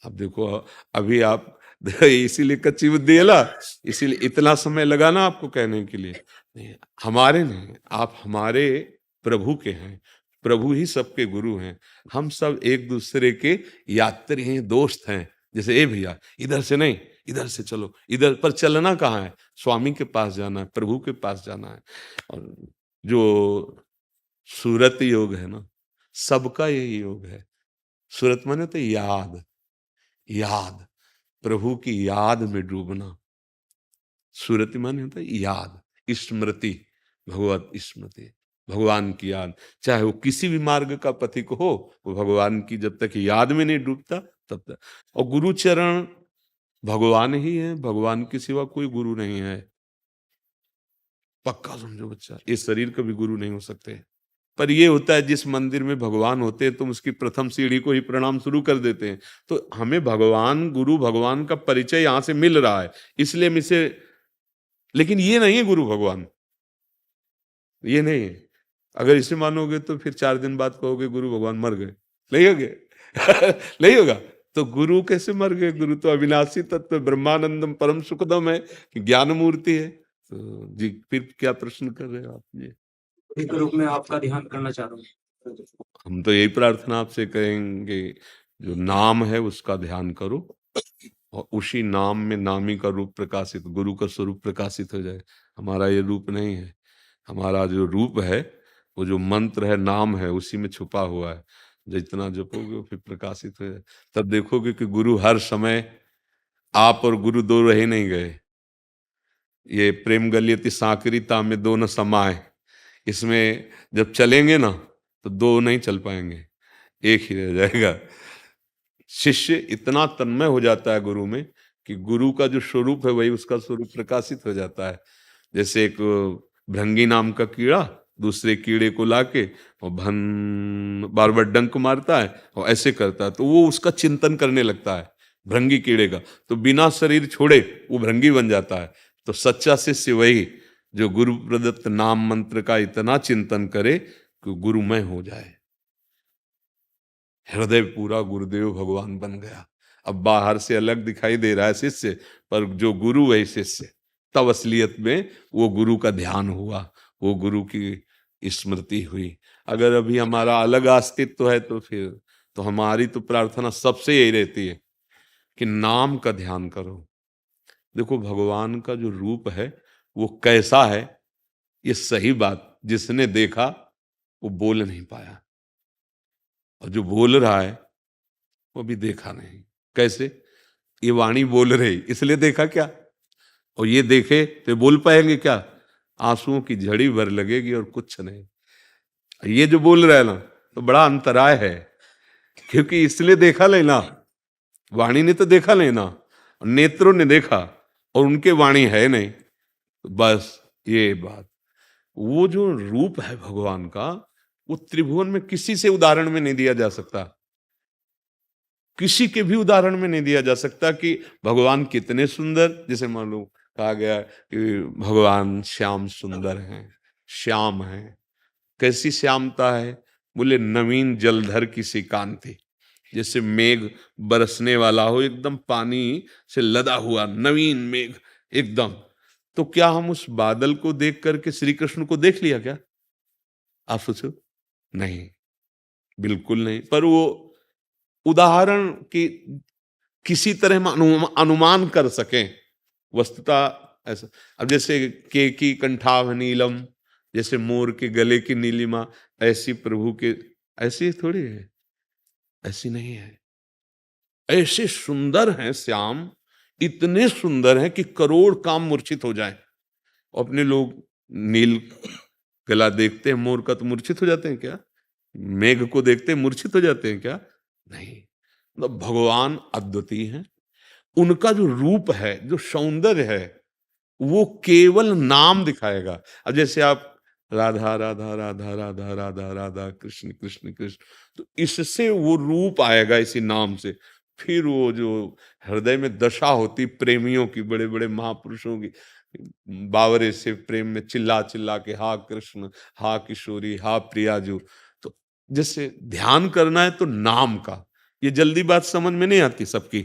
अब देखो, अभी आप इसीलिए कच्ची बुद्धि है ना, इसीलिए इतना समय लगा ना आपको कहने के लिए। नहीं, हमारे नहीं, आप हमारे प्रभु के हैं, प्रभु ही सबके गुरु हैं। हम सब एक दूसरे के यात्री हैं, दोस्त हैं, जैसे ए भैया इधर से नहीं, इधर से चलो, इधर पर चलना कहाँ है? स्वामी के पास जाना है, प्रभु के पास जाना है। और जो सूरत योग है ना, सबका यही योग है। सूरत माने तो याद, याद, प्रभु की याद में डूबना। सूरत माने होता है याद, स्मृति, भगवत स्मृति, भगवान की याद। चाहे वो किसी भी मार्ग का पथिक हो, वो भगवान की जब तक याद में नहीं डूबता तब तक। और गुरु चरण भगवान ही है, भगवान के सिवा कोई गुरु नहीं है। पक्का समझो बच्चा, इस शरीर का भी गुरु नहीं हो सकते। पर ये होता है जिस मंदिर में भगवान होते हैं तुम उसकी प्रथम सीढ़ी को ही प्रणाम शुरू कर देते हैं। तो हमें भगवान, गुरु भगवान का परिचय यहां से मिल रहा है, इसलिए हम इसे, लेकिन ये नहीं है गुरु भगवान, ये नहीं है। अगर इसे मानोगे तो फिर 4 दिन बाद कहोगे गुरु भगवान मर गए, नहीं होगे नहीं होगा। तो गुरु कैसे मर गए? गुरु तो अविनाशी तत्व ब्रह्मानंदम परम सुखदम है, ज्ञान मूर्ति है। तो जी फिर क्या प्रश्न कर रहे हो आप? ये एक रूप में आपका ध्यान करना चाह रहा हूँ। हम तो यही प्रार्थना आपसे करेंगे, जो नाम है उसका ध्यान करो और उसी नाम में नामी का रूप प्रकाशित, गुरु का स्वरूप प्रकाशित हो जाए। हमारा ये रूप नहीं है, हमारा जो रूप है वो जो मंत्र है, नाम है, उसी में छुपा हुआ है। जितना जपोगे वो फिर प्रकाशित हो जाए। तब देखोगे कि गुरु हर समय, आप और गुरु दो रह नहीं गए। ये प्रेम गलियति सांकरिता में दो न समाए, इसमें जब चलेंगे ना तो दो नहीं चल पाएंगे, एक ही रह जाएगा। शिष्य इतना तन्मय हो जाता है गुरु में कि गुरु का जो स्वरूप है वही उसका स्वरूप प्रकाशित हो जाता है। जैसे एक भृंगी नाम का कीड़ा दूसरे कीड़े को लाके और भन बार बार डंक मारता है और ऐसे करता है, तो वो उसका चिंतन करने लगता है भृंगी कीड़े का, तो बिना शरीर छोड़े वो भृंगी बन जाता है। तो सच्चा शिष्य वही जो गुरु प्रदत्त नाम मंत्र का इतना चिंतन करे कि गुरुमय हो जाए, हृदय पूरा गुरुदेव भगवान बन गया। अब बाहर से अलग दिखाई दे रहा है शिष्य, पर जो गुरु है शिष्य, तब असलियत में वो गुरु का ध्यान हुआ, वो गुरु की स्मृति हुई। अगर अभी हमारा अलग अस्तित्व है तो फिर तो हमारी तो प्रार्थना सबसे यही रहती है कि नाम का ध्यान करो। देखो भगवान का जो रूप है वो कैसा है, ये सही बात जिसने देखा वो बोल नहीं पाया, और जो बोल रहा है वो भी देखा नहीं। कैसे? ये वाणी बोल रही इसलिए देखा क्या, और ये देखे तो बोल पाएंगे क्या? आंसुओं की झड़ी भर लगेगी और कुछ नहीं। ये जो बोल रहा है ना तो बड़ा अंतराय है, क्योंकि इसलिए देखा लेना, वाणी ने तो देखा लेना, नेत्रों ने देखा और उनके वाणी है नहीं। तो बस ये बात, वो जो रूप है भगवान का वो त्रिभुवन में किसी से उदाहरण में नहीं दिया जा सकता, किसी के भी उदाहरण में नहीं दिया जा सकता कि भगवान कितने सुंदर। जैसे मान लो कहा गया कि भगवान श्याम सुंदर हैं, श्याम हैं। कैसी श्यामता है? बोले नवीन जलधर की सी कांति, जैसे मेघ बरसने वाला हो, एकदम पानी से लदा हुआ नवीन मेघ एकदम। तो क्या हम उस बादल को देख करके श्री कृष्ण को देख लिया क्या? आप सोचो, नहीं, बिल्कुल नहीं। पर वो उदाहरण की किसी तरह हम अनुमान कर सकें, वस्तुतः ऐसा। अब जैसे के की कंठाभ नीलम, जैसे मोर के गले की नीलिमा, ऐसी प्रभु के, ऐसी थोड़ी है, ऐसी नहीं है। ऐसे सुंदर हैं श्याम, इतने सुंदर हैं कि करोड़ काम मूर्छित हो जाएं। अपने लोग नील गला देखते हैं मोर का तो मूर्छित हो जाते हैं क्या? मेघ को देखते हैं मूर्छित हो जाते हैं क्या? नहीं। मतलब भगवान अद्वितीय हैं, उनका जो रूप है, जो सौंदर्य है, वो केवल नाम दिखाएगा। अब जैसे आप राधा राधा राधा राधा राधा राधा कृष्ण कृष्ण कृष्ण, तो इससे वो रूप आएगा इसी नाम से। फिर वो जो हृदय में दशा होती प्रेमियों की, बड़े बड़े महापुरुषों की, बावरे से प्रेम में चिल्ला चिल्ला के हा कृष्ण, हा किशोरी, हा प्रियाजू। तो जैसे ध्यान करना है तो नाम का, ये जल्दी बात समझ में नहीं आती सबकी।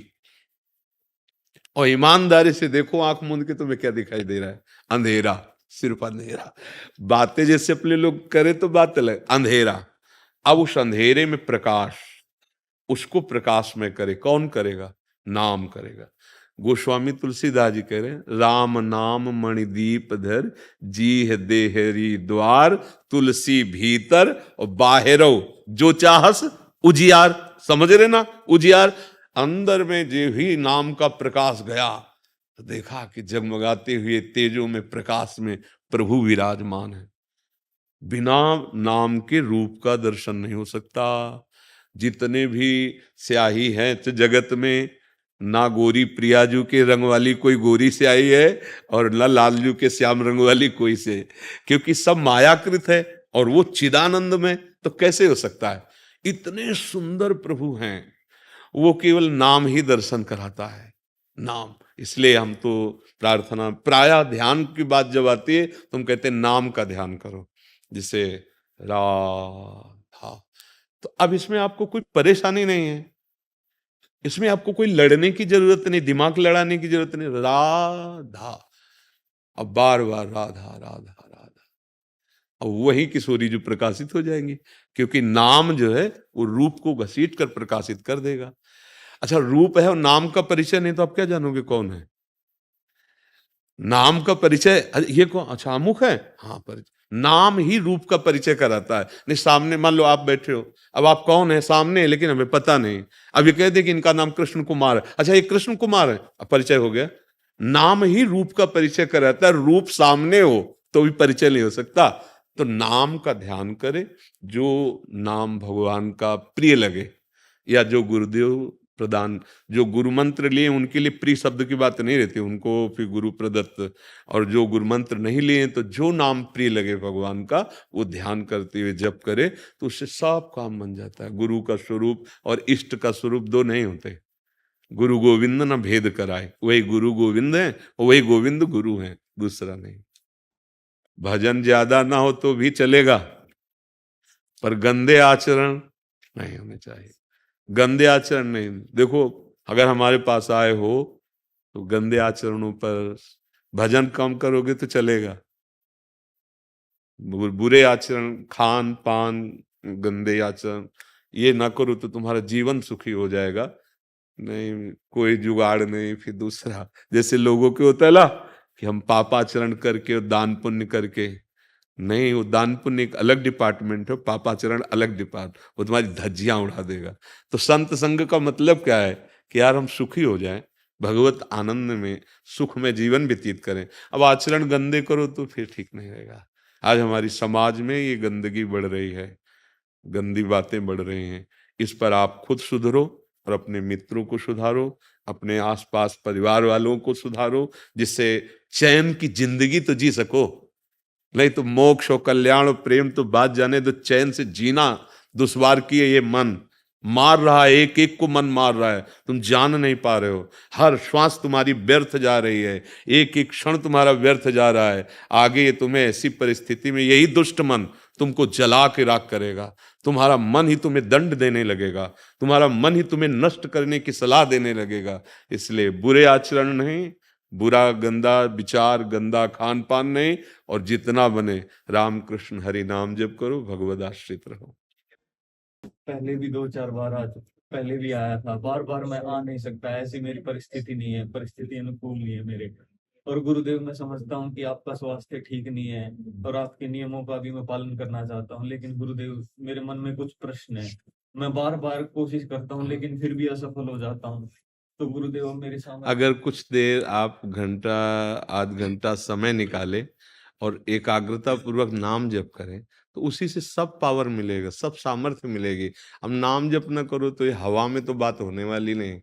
और ईमानदारी से देखो आंख मूंद के, तुम्हें क्या दिखाई दे रहा है? अंधेरा, सिर्फ अंधेरा। बातें जैसे अपने लोग करे तो बात अलग, अंधेरा। अब उस अंधेरे में प्रकाश, उसको प्रकाश में करे, कौन करेगा? नाम करेगा। गोस्वामी तुलसीदास जी कह रहे हैं, राम नाम मणिदीप धर, जीह देहरी द्वार, तुलसी भीतर और बाहरो जो चाहस उजियार। समझ रहे ना, उजियार। अंदर में जो ही नाम का प्रकाश गया तो देखा कि जगमगाते हुए तेजों में, प्रकाश में प्रभु विराजमान है। बिना नाम के रूप का दर्शन नहीं हो सकता। जितने भी स्याही हैं तो जगत में, ना गोरी प्रियाजू के रंग वाली कोई गोरी स्याही है और ना लालजू के श्याम रंग वाली कोई से, क्योंकि सब मायाकृत है और वो चिदानंद में, तो कैसे हो सकता है। इतने सुंदर प्रभु हैं, वो केवल नाम ही दर्शन कराता है, नाम। इसलिए हम तो प्रार्थना, प्रायः ध्यान की बात जब आती है तो हम कहते हैं नाम का ध्यान करो, जिसे राधा। तो अब इसमें आपको कोई परेशानी नहीं है, इसमें आपको कोई लड़ने की जरूरत नहीं, दिमाग लड़ाने की जरूरत नहीं। राधा, अब बार बार राधा राधा राधा, अब वही किशोरी जो प्रकाशित हो जाएंगी, क्योंकि नाम जो है वो रूप को घसीट कर प्रकाशित कर देगा। अच्छा, रूप है और नाम का परिचय नहीं तो आप क्या जानोगे कौन है। नाम का परिचय, ये कौन, अच्छा अमुक है, हाँ परिचय। नाम ही रूप का परिचय कराता है। नहीं सामने, मान लो आप बैठे हो, अब आप कौन है सामने, लेकिन हमें पता नहीं। अब ये कह दे कि इनका नाम कृष्ण कुमार है, अच्छा ये कृष्ण कुमार है, अब परिचय हो गया। नाम ही रूप का परिचय कराता है, रूप सामने हो तो भी परिचय नहीं हो सकता। तो नाम का ध्यान करे, जो नाम भगवान का प्रिय लगे, या जो गुरुदेव प्रदान, जो गुरु मंत्र लिए उनके लिए प्रिय शब्द की बात नहीं रहती, उनको फिर गुरु प्रदत्त। और जो गुरु मंत्र नहीं लिए तो जो नाम प्रिय लगे भगवान का, वो ध्यान करते हुए जप करे तो उससे सब काम बन जाता है। गुरु का स्वरूप और इष्ट का स्वरूप दो नहीं होते। गुरु गोविंद न भेद कराए, वही गुरु गोविंद है और वही गोविंद गुरु है, दूसरा नहीं। भजन ज्यादा ना हो तो भी चलेगा, पर गंदे आचरण नहीं होने चाहिए। गंदे आचरण नहीं, देखो अगर हमारे पास आए हो तो गंदे आचरणों पर, भजन कम करोगे तो चलेगा, बुरे आचरण, खान पान, गंदे आचरण ये ना करो तो तुम्हारा जीवन सुखी हो जाएगा। नहीं कोई जुगाड़ नहीं। फिर दूसरा, जैसे लोगों के होता है ना कि हम पापाचरण करके और दान पुण्य करके, नहीं, वो दान पुण्य एक अलग डिपार्टमेंट है, पापाचरण अलग डिपार्ट, वो तुम्हारी धज्जियां उड़ा देगा। तो संत संग का मतलब क्या है कि यार हम सुखी हो जाएं, भगवत आनंद में, सुख में जीवन व्यतीत करें। अब आचरण गंदे करो तो फिर ठीक नहीं रहेगा। आज हमारी समाज में ये गंदगी बढ़ रही है, गंदी बातें बढ़ रही हैं। इस पर आप खुद सुधरो और अपने मित्रों को सुधारो, अपने आसपास परिवार वालों को सुधारो, जिससे चैन की जिंदगी तो जी सको। नहीं तो मोक्ष और कल्याण और प्रेम तो बात जाने दो, चैन से जीना दुश्वार की है। ये मन मार रहा है, एक एक को मन मार रहा है, तुम जान नहीं पा रहे हो। हर श्वास तुम्हारी व्यर्थ जा रही है, एक एक क्षण तुम्हारा व्यर्थ जा रहा है। आगे ये तुम्हें ऐसी परिस्थिति में यही दुष्ट मन तुमको जला के राख करेगा। तुम्हारा मन ही तुम्हें दंड देने लगेगा, तुम्हारा मन ही तुम्हें नष्ट करने की सलाह देने लगेगा। इसलिए बुरे आचरण नहीं, बुरा गंदा विचार, गंदा खान पान नहीं, और जितना बने राम कृष्ण हरि नाम जप करो, भगवद आश्रित रहो। पहले भी 2-4 बार पहले भी आया था, बार बार मैं आ नहीं सकता, ऐसी मेरी परिस्थिति नहीं है, परिस्थिति अनुकूल नहीं है मेरे। और गुरुदेव मैं समझता हूँ कि आपका स्वास्थ्य ठीक नहीं है और आपके नियमों का भी मैं पालन करना चाहता हूँ, लेकिन गुरुदेव मेरे मन में कुछ प्रश्न है। मैं बार बार कोशिश करता हूँ लेकिन फिर भी असफल हो जाता हूँ। तो गुरुदेव मेरे सामने, अगर कुछ देर आप घंटा आध घंटा समय निकाले और एकाग्रता पूर्वक नाम जप करें तो उसी से सब पावर मिलेगा, सब सामर्थ्य मिलेगी। अब नाम जप न करो तो ये हवा में तो बात होने वाली नहीं।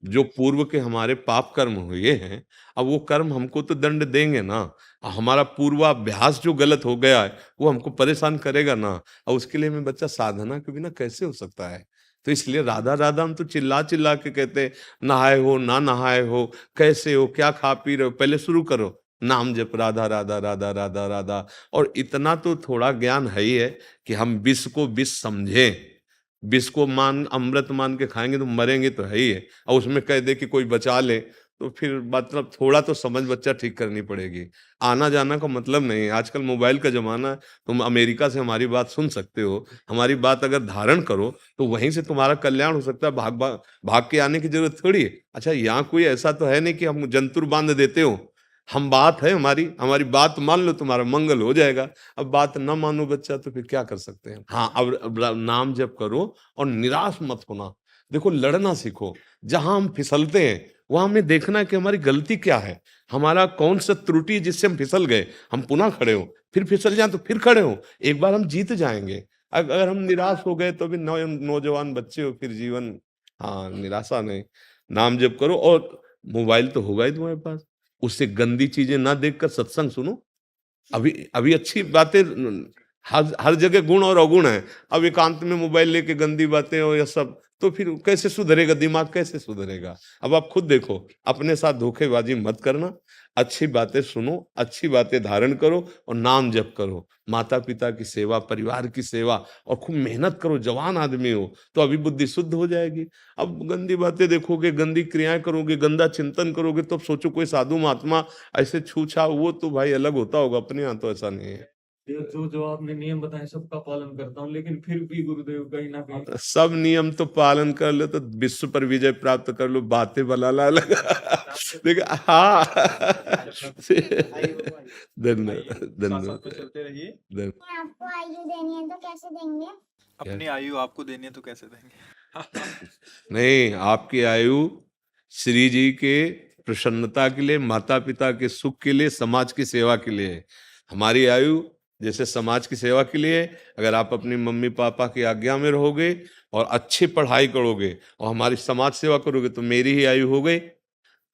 जो पूर्व के हमारे पाप कर्म हुए हैं, अब वो कर्म हमको तो दंड देंगे ना। हमारा पूर्वाभ्यास जो गलत हो गया है वो हमको परेशान करेगा ना। और उसके लिए मैं बच्चा साधना के बिना कैसे हो सकता है। तो इसलिए राधा राधा हम तो चिल्ला चिल्ला के कहते, नहाए हो ना नहाए हो, कैसे हो, क्या खा पी रहे हो, पहले शुरू करो नाम जप, राधा राधा राधा राधा राधा। और इतना तो थोड़ा ज्ञान है ही है कि हम विष को विष समझें। विष को मान अमृत मान के खाएंगे तो मरेंगे तो है ही है। और उसमें कह दे कि कोई बचा ले तो फिर मतलब थोड़ा तो समझ बच्चा ठीक करनी पड़ेगी। आना जाना का मतलब नहीं, आजकल मोबाइल का जमाना है, तुम अमेरिका से हमारी बात सुन सकते हो, हमारी बात अगर धारण करो तो वहीं से तुम्हारा कल्याण हो सकता है, भाग भाग भाग के आने की जरूरत थोड़ी है। अच्छा, यहाँ कोई ऐसा तो है नहीं कि हम जंतुर बांध देते हो, हम बात है हमारी, हमारी बात मान लो तुम्हारा मंगल हो जाएगा। अब बात न मानो बच्चा तो फिर क्या कर सकते हैं। हाँ, अब नाम जप करो और निराश मत होना। देखो, लड़ना सीखो। जहां हम फिसलते हैं वहां हमें देखना है कि हमारी गलती क्या है, हमारा कौन सा त्रुटि है जिससे हम फिसल गए, हम पुनः खड़े हो, फिर फिसल जाए तो फिर खड़े हो, एक बार हम जीत जाएंगे। अगर हम निराश हो गए तो भी नौजवान बच्चे हो, फिर जीवन, हाँ, निराशा नहीं। नाम जप करो और मोबाइल तो होगा ही तुम्हारे पास, उससे गंदी चीजें ना देखकर सत्संग सुनो। अभी अभी अच्छी बातें, हर हर जगह गुण और अवगुण है। अब एकांत में मोबाइल लेके गंदी बातें हो या सब, तो फिर कैसे सुधरेगा दिमाग, कैसे सुधरेगा। अब आप खुद देखो, अपने साथ धोखेबाजी मत करना, अच्छी बातें सुनो, अच्छी बातें धारण करो और नाम जप करो। माता पिता की सेवा, परिवार की सेवा, और खूब मेहनत करो। जवान आदमी हो तो अभी बुद्धि शुद्ध हो जाएगी। अब गंदी बातें देखोगे, गंदी क्रियाएं करोगे, गंदा चिंतन करोगे, तो अब सोचो कोई साधु महात्मा ऐसे छूछा, वो तो भाई अलग होता होगा, अपने यहाँ तो ऐसा नहीं है। ये जो जो आपने नियम बताए सबका पालन करता हूँ, लेकिन फिर भी गुरुदेव कहीं ना कहीं सब नियम तो पालन कर लो तो विश्व पर विजय प्राप्त कर लो, बातें बलाला लगा। देख, हाँ। धन्यवाद, धन्यवाद, चलते रहिए। धन्यवाद। आपको आयु देनी है तो कैसे देंगे? अपनी आयु आपको देनी है तो कैसे देंगे? नहीं, आपकी आयु श्री जी के प्रसन्नता के लिए, माता पिता के सुख के लिए, समाज की सेवा के लिए है। हमारी आयु जैसे समाज की सेवा के लिए, अगर आप अपनी मम्मी पापा की आज्ञा में रहोगे और अच्छी पढ़ाई करोगे और हमारी समाज सेवा करोगे तो मेरी ही आयु हो गई।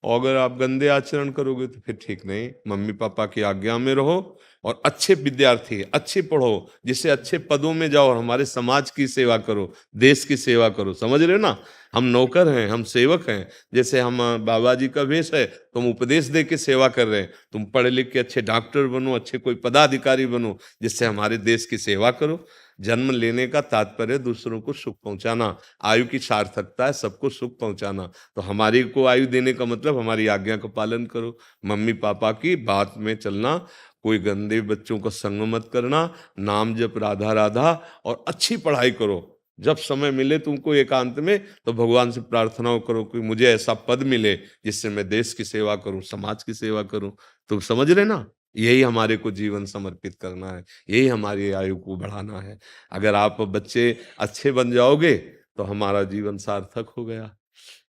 और अगर आप गंदे आचरण करोगे तो फिर ठीक नहीं। मम्मी पापा की आज्ञा में रहो और अच्छे विद्यार्थी, अच्छे पढ़ो, जिससे अच्छे पदों में जाओ और हमारे समाज की सेवा करो, देश की सेवा करो। समझ रहे हो ना, हम नौकर हैं, हम सेवक हैं। जैसे हम बाबा जी का वेश है तो हम उपदेश दे के सेवा कर रहे हैं, तुम पढ़े लिख के अच्छे डॉक्टर बनो, अच्छे कोई पदाधिकारी बनो, जिससे हमारे देश की सेवा करो। जन्म लेने का तात्पर्य दूसरों को सुख पहुंचाना, आयु की सार्थकता है सबको सुख पहुंचाना। तो हमारी को आयु देने का मतलब हमारी आज्ञा का पालन करो, मम्मी पापा की बात में चलना, कोई गंदे बच्चों का संग मत करना, नाम जप राधा राधा, और अच्छी पढ़ाई करो। जब समय मिले तुमको एकांत में तो भगवान से प्रार्थना करो कि मुझे ऐसा पद मिले जिससे मैं देश की सेवा करूं, समाज की सेवा करूं। तुम समझ रहे ना, यही हमारे को जीवन समर्पित करना है, यही हमारी आयु को बढ़ाना है। अगर आप बच्चे अच्छे बन जाओगे तो हमारा जीवन सार्थक हो गया।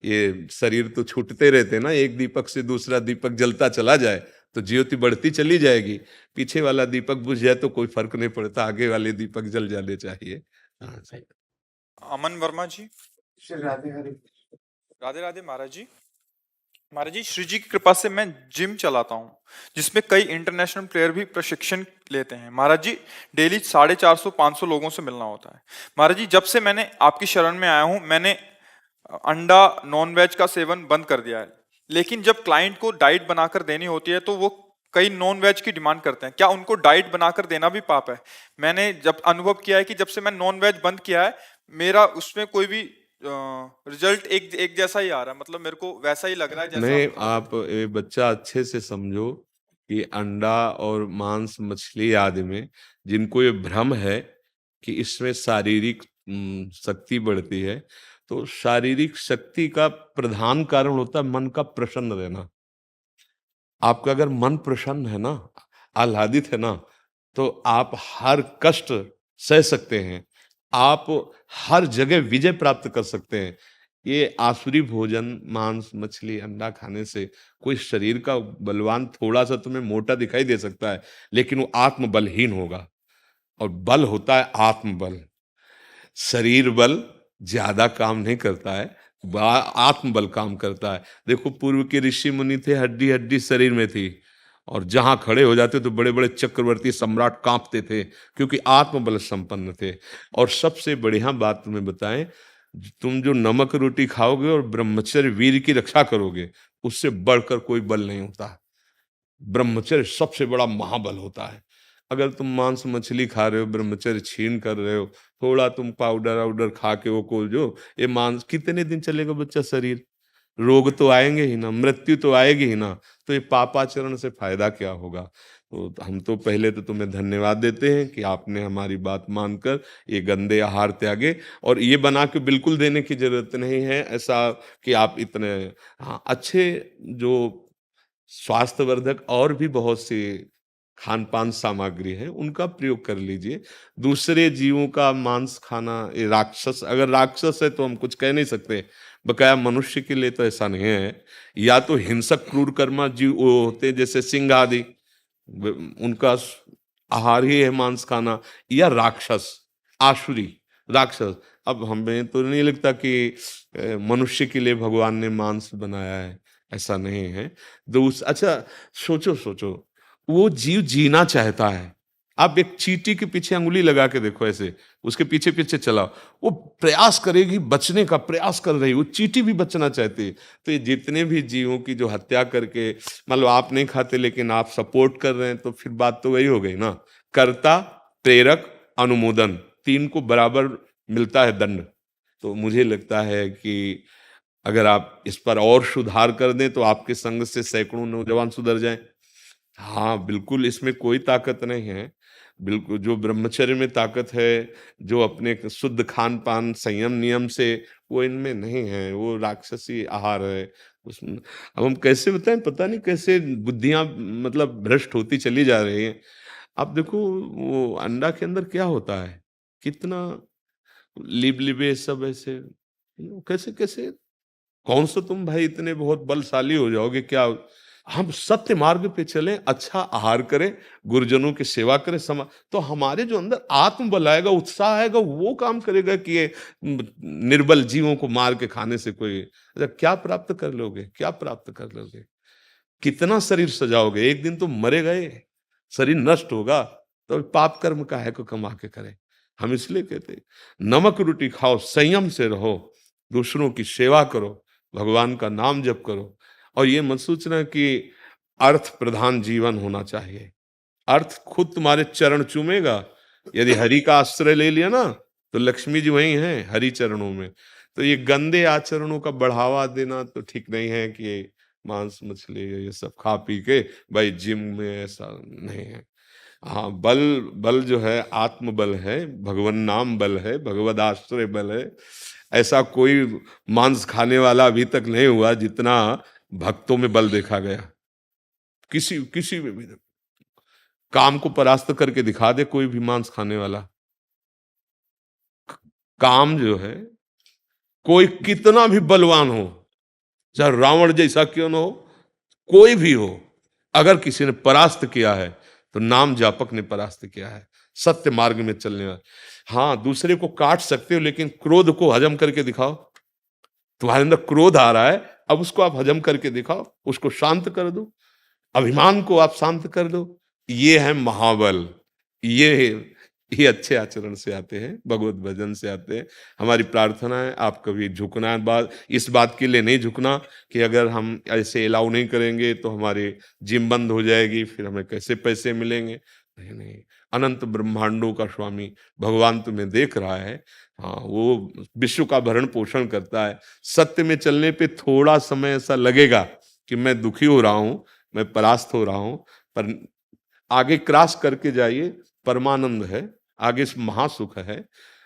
ये शरीर तो छूटते रहते ना, एक दीपक से दूसरा दीपक जलता चला जाए तो ज्योति बढ़ती चली जाएगी। पीछे वाला दीपक बुझ जाए तो कोई फर्क नहीं पड़ता, आगे वाले दीपक जल जाने चाहिए। हाँ, सही। अमन वर्मा जी। राधे हरे। राधे राधे महाराज जी। महाराज जी, श्री जी की कृपा से मैं जिम चलाता हूँ जिसमें कई इंटरनेशनल प्लेयर भी प्रशिक्षण लेते हैं। महाराज जी, डेली 450-500 लोगों से मिलना होता है। महाराज जी, जब से मैंने आपकी शरण में आया हूँ मैंने अंडा नॉन वेज का सेवन बंद कर दिया है, लेकिन जब क्लाइंट को डाइट बनाकर देनी होती है तो वो कई नॉन वेज की डिमांड करते हैं। क्या उनको डाइट बनाकर देना भी पाप है? मैंने जब अनुभव किया है कि जब से मैं नॉन वेज बंद किया है मेरा उसमें कोई भी रिजल्ट एक जैसा ही आ रहा है, मतलब मेरे को वैसा ही लग रहा है जैसा नहीं, आप ये बच्चा अच्छे से समझो कि अंडा और मांस मछली आदि में जिनको ये भ्रम है कि इसमें शारीरिक शक्ति बढ़ती है, तो शारीरिक शक्ति का प्रधान कारण होता है मन का प्रसन्न रहना। आपका अगर मन प्रसन्न है ना, आह्लादित है ना, तो आप हर कष्ट सह सकते हैं, आप हर जगह विजय प्राप्त कर सकते हैं। ये आसुरी भोजन, मांस मछली अंडा खाने से कोई शरीर का बलवान थोड़ा सा तुम्हें मोटा दिखाई दे सकता है, लेकिन वो आत्मबलहीन होगा। और बल होता है आत्मबल। शरीर बल ज्यादा काम नहीं करता है, आत्मबल काम करता है। देखो, पूर्व के ऋषि मुनि थे, हड्डी हड्डी शरीर में थी, और जहां खड़े हो जाते तो बड़े बड़े चक्रवर्ती सम्राट कांपते थे, क्योंकि आत्मबल संपन्न थे। और सबसे बढ़िया बात तुम्हें बताएं, तुम जो नमक रोटी खाओगे और ब्रह्मचर्य वीर की रक्षा करोगे, उससे बढ़कर कोई बल नहीं होता। ब्रह्मचर्य सबसे बड़ा महाबल होता है। अगर तुम मांस मछली खा रहे हो, ब्रह्मचर्य छीन कर रहे हो, थोड़ा तुम पाउडर वाउडर खा के वो को जो ये मांस कितने दिन चलेगा बच्चा शरीर? रोग तो आएंगे ही ना, मृत्यु तो आएगी ही ना, तो ये पापाचरण से फायदा क्या होगा। तो हम तो पहले तो तुम्हें धन्यवाद देते हैं कि आपने हमारी बात मानकर ये गंदे आहार त्यागे, और ये बना के बिल्कुल देने की जरूरत नहीं है ऐसा कि आप इतने, हाँ, अच्छे जो स्वास्थ्यवर्धक और भी बहुत सी खान पान सामग्री है उनका प्रयोग कर लीजिए। दूसरे जीवों का मांस खाना, ये राक्षस, अगर राक्षस है तो हम कुछ कह नहीं सकते, बकाया मनुष्य के लिए तो ऐसा नहीं है। या तो हिंसक क्रूर कर्मा जीव वो होते हैं जैसे सिंह आदि, उनका आहार ही है मांस खाना, या राक्षस, आसुरी राक्षस। अब हमें तो नहीं लगता कि मनुष्य के लिए भगवान ने मांस बनाया है, ऐसा नहीं है। अच्छा, सोचो सोचो, वो जीव जीना चाहता है, आप एक चींटी के पीछे अंगुली लगा के देखो, ऐसे उसके पीछे पीछे चलाओ, वो प्रयास करेगी, बचने का प्रयास कर रही, वो चींटी भी बचना चाहती है। तो ये जितने भी जीवों की जो हत्या करके, मतलब आप नहीं खाते लेकिन आप सपोर्ट कर रहे हैं, तो फिर बात तो वही हो गई ना, कर्ता, प्रेरक, अनुमोदन, तीन को बराबर मिलता है दंड। तो मुझे लगता है कि अगर आप इस पर और सुधार कर दें तो आपके संग से सैकड़ों नौजवान सुधर जाएं। हाँ बिल्कुल, इसमें कोई ताकत नहीं है। बिल्कुल, जो ब्रह्मचर्य में ताकत है, जो अपने शुद्ध खान पान संयम नियम से, वो इनमें नहीं है, वो राक्षसी आहार है उसमें। अब हम कैसे बताएं, पता नहीं कैसे बुद्धियां मतलब भ्रष्ट होती चली जा रही हैं। आप देखो वो अंडा के अंदर क्या होता है, कितना लिबलिबे सब ऐसे, कैसे कैसे, कौन सा तुम भाई इतने बहुत बलशाली हो जाओगे क्या। हम सत्य मार्ग पे चलें, अच्छा आहार करें, गुरुजनों की सेवा करें, तो हमारे जो अंदर आत्मबल आएगा, उत्साह आएगा, वो काम करेगा कि ये निर्बल जीवों को मार के खाने से कोई, अच्छा क्या प्राप्त कर लोगे, क्या प्राप्त कर लोगे, कितना शरीर सजाओगे, एक दिन तो मरे गए, शरीर नष्ट होगा, तो पाप कर्म काहे को कमा के करें। हम इसलिए कहते नमक रोटी खाओ, संयम से रहो, दूसरों की सेवा करो, भगवान का नाम जप करो, और ये मत सोचना कि अर्थ प्रधान जीवन होना चाहिए। अर्थ खुद तुम्हारे चरण चूमेगा। यदि हरि का आश्रय ले लिया ना, तो लक्ष्मी जी वही हैं हरि चरणों में। तो ये गंदे आचरणों का बढ़ावा देना तो ठीक नहीं है कि मांस मछली ये सब खा पी के भाई जिम में, ऐसा नहीं है। हाँ, बल बल जो है आत्मबल है, भगवान नाम बल है, भगवद आश्रय बल है। ऐसा कोई मांस खाने वाला अभी तक नहीं हुआ जितना भक्तों में बल देखा गया। किसी किसी में भी काम को परास्त करके दिखा दे कोई भी मांस खाने वाला। काम जो है, कोई कितना भी बलवान हो, चाहे रावण जैसा क्यों न हो, कोई भी हो, अगर किसी ने परास्त किया है तो नाम जापक ने परास्त किया है, सत्य मार्ग में चलने वाला। हाँ, दूसरे को काट सकते हो लेकिन क्रोध को हजम करके दिखाओ। तुम्हारे अंदर क्रोध आ रहा है, अब उसको आप हजम करके दिखाओ, उसको शांत कर दो, अभिमान को आप शांत कर दो। ये है महाबल। ये अच्छे आचरण से आते हैं, भगवत भजन से आते हैं। हमारी प्रार्थना है आप कभी झुकना, इस बात के लिए नहीं झुकना कि अगर हम ऐसे अलाउ नहीं करेंगे तो हमारी जिम बंद हो जाएगी, फिर हमें कैसे पैसे मिलेंगे। नहीं नहीं, अनंत ब्रह्मांडों का स्वामी भगवान तुम्हें देख रहा है। हाँ, वो विश्व का भरण पोषण करता है। सत्य में चलने पे थोड़ा समय ऐसा लगेगा कि मैं दुखी हो रहा हूं, मैं परास्त हो रहा हूं, पर आगे क्रॉस करके जाइए, परमानंद है, आगे महासुख है।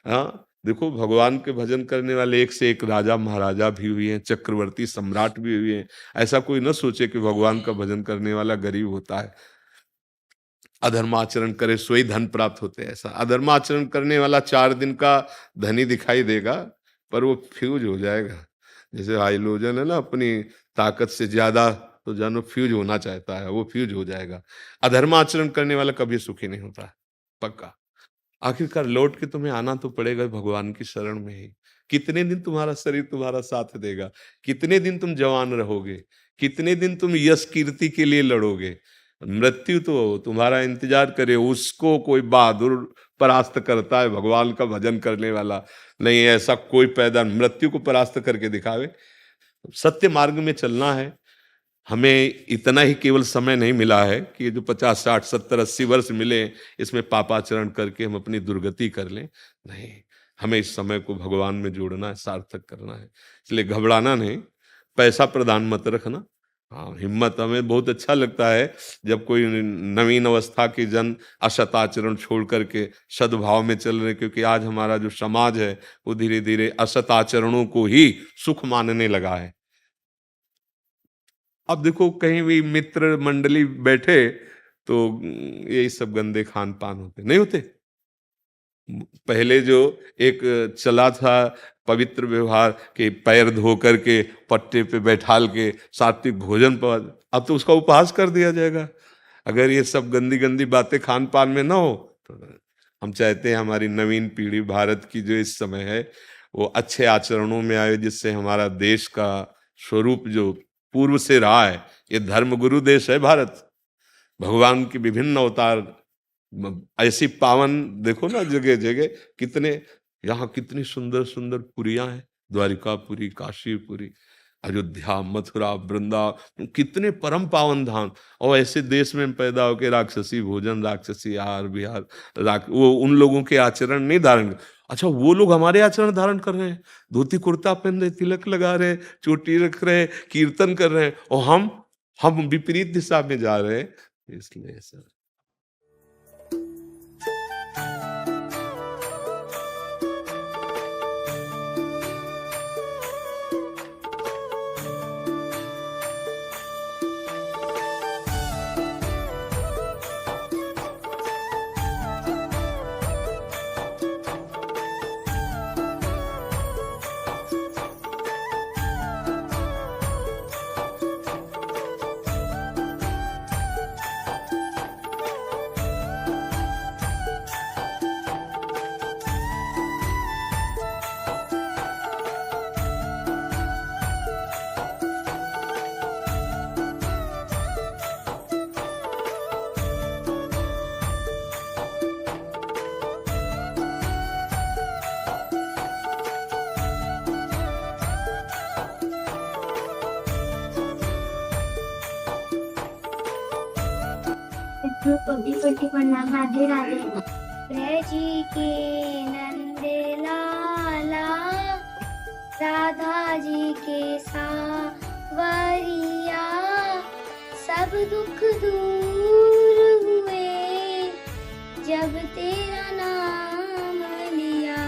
हाँ, देखो भगवान के भजन करने वाले एक से एक राजा महाराजा भी हुए हैं, चक्रवर्ती सम्राट भी हुए हैं। ऐसा कोई न सोचे कि भगवान का भजन करने वाला गरीब होता है। अधर्माचरण करे सोई धन प्राप्त होते हैं, ऐसा अधर्माचरण करने वाला 4 दिन का धनी दिखाई देगा, पर वो फ्यूज हो जाएगा। जैसे हाइलोजन है ना, अपनी ताकत से ज्यादा तो जानो फ्यूज होना चाहता है, वो फ्यूज हो जाएगा। अधर्माचरण करने वाला कभी सुखी नहीं होता है, पक्का। आखिरकार लौट के तुम्हें आना तो पड़ेगा भगवान की शरण में ही। कितने दिन तुम्हारा शरीर तुम्हारा साथ देगा, कितने दिन तुम जवान रहोगे, कितने दिन तुम यश कीर्ति के लिए लड़ोगे। मृत्यु तो तुम्हारा इंतजार करे, उसको कोई बहादुर परास्त करता है भगवान का भजन करने वाला नहीं। ऐसा कोई पैदा मृत्यु को परास्त करके दिखावे। सत्य मार्ग में चलना है। हमें इतना ही केवल समय नहीं मिला है कि ये जो 50, 60, 70, 80 वर्ष मिले इसमें पापाचरण करके हम अपनी दुर्गति कर लें। नहीं, हमें इस समय को भगवान में जोड़ना है, सार्थक करना है। इसलिए घबराना नहीं, पैसा प्रदान मत रखना। हाँ, हिम्मत हमें बहुत अच्छा लगता है जब कोई नवीन अवस्था के जन असत आचरण छोड़ करके सद्भाव में चल रहे, क्योंकि आज हमारा जो समाज है वो धीरे धीरे असत आचरणों को ही सुख मानने लगा है। अब देखो कहीं भी मित्र मंडली बैठे तो यही सब गंदे खान पान होते नहीं होते। पहले जो एक चला था पवित्र व्यवहार के पैर धो करके पट्टे पे बैठाल के सात्विक भोजन पर, अब तो उसका उपहास कर दिया जाएगा अगर ये सब गंदी गंदी बातें खान पान में ना हो तो। हम चाहते हैं हमारी नवीन पीढ़ी भारत की जो इस समय है वो अच्छे आचरणों में आए, जिससे हमारा देश का स्वरूप जो पूर्व से रहा है, ये धर्म गुरु देश है भारत, भगवान की विभिन्न अवतार ऐसी पावन, देखो ना जगह जगह कितने, यहाँ कितनी सुंदर सुंदर पुरियां हैं, द्वारिकापुरी, काशीपुरी, अयोध्या, मथुरा, वृंदावन, कितने परम पावन धाम। और ऐसे देश में पैदा होकर राक्षसी भोजन, राक्षसी आहार विहार, वो उन लोगों के आचरण नहीं धारण। अच्छा, वो लोग हमारे आचरण धारण कर रहे हैं, धोती कुर्ता पहन रहे, तिलक लगा रहे, चोटी रख रहे, कीर्तन कर रहे हैं, और हम विपरीत दिशा में जा रहे हैं। इसलिए सर कोटि कोटि प्रणाम। राधे राधे। ब्रजी के नंद लाला, राधा जी के सावरिया, सब दुख दूर हुए जब तेरा नाम लिया।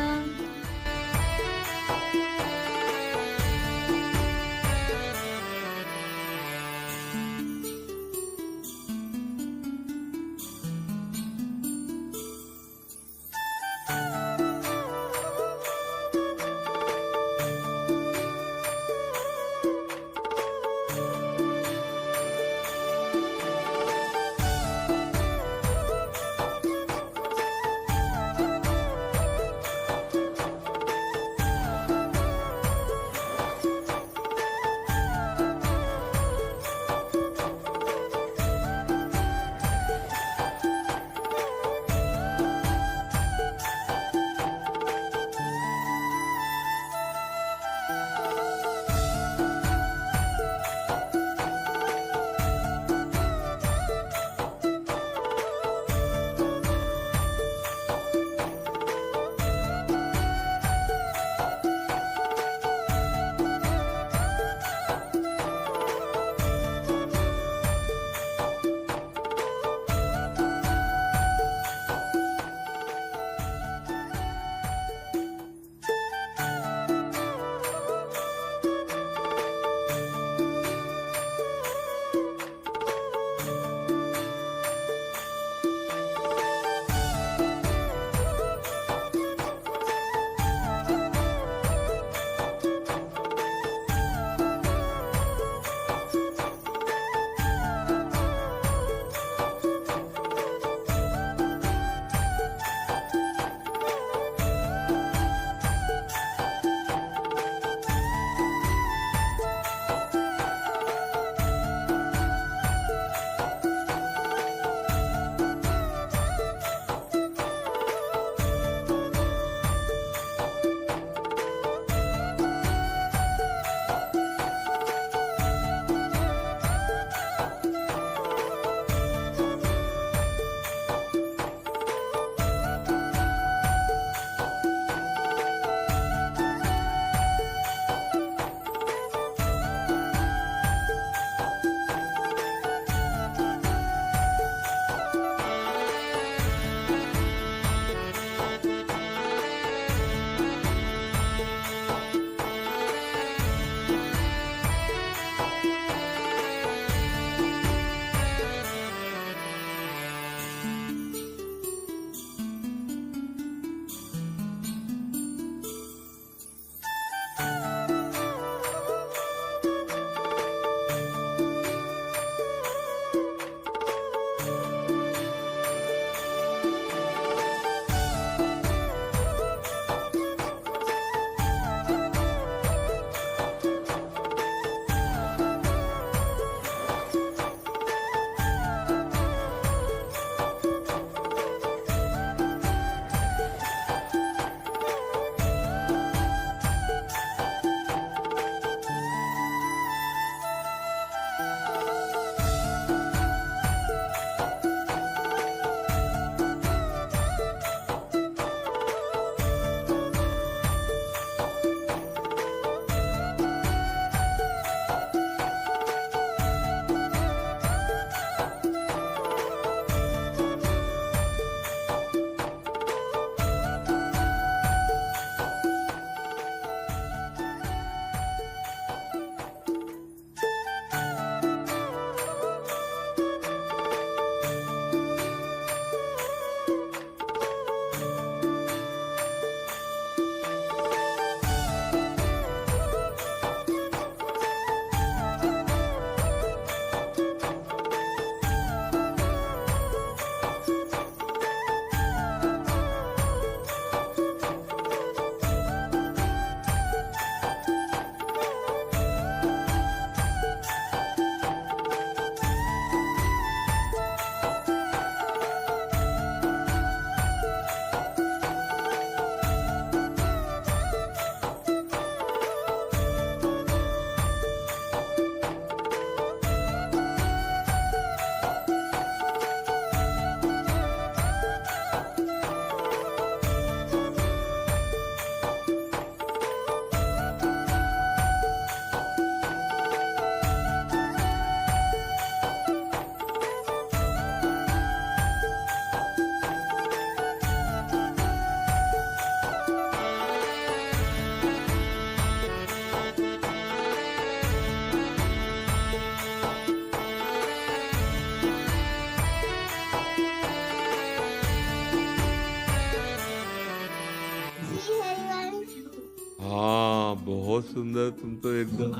बहुत सुंदर, तुम तो एकदम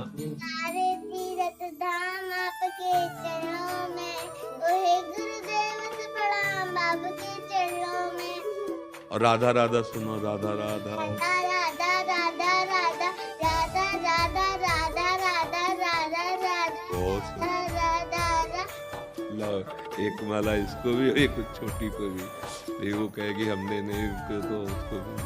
सारे तीरथ धाम आपके चरणों में, ओहे गुरुदेव से प्रणाम आपके चरणों में। और राधा राधा सुनो, राधा राधा राधा राधा राधा राधा राधा राधा राधा राधा राधा राधा बहुत सुंदर। राधा राधा। लो एक माला इसको भी, एक छोटी को भी, नहीं वो कहेगी हमने नहीं, तो उसको भी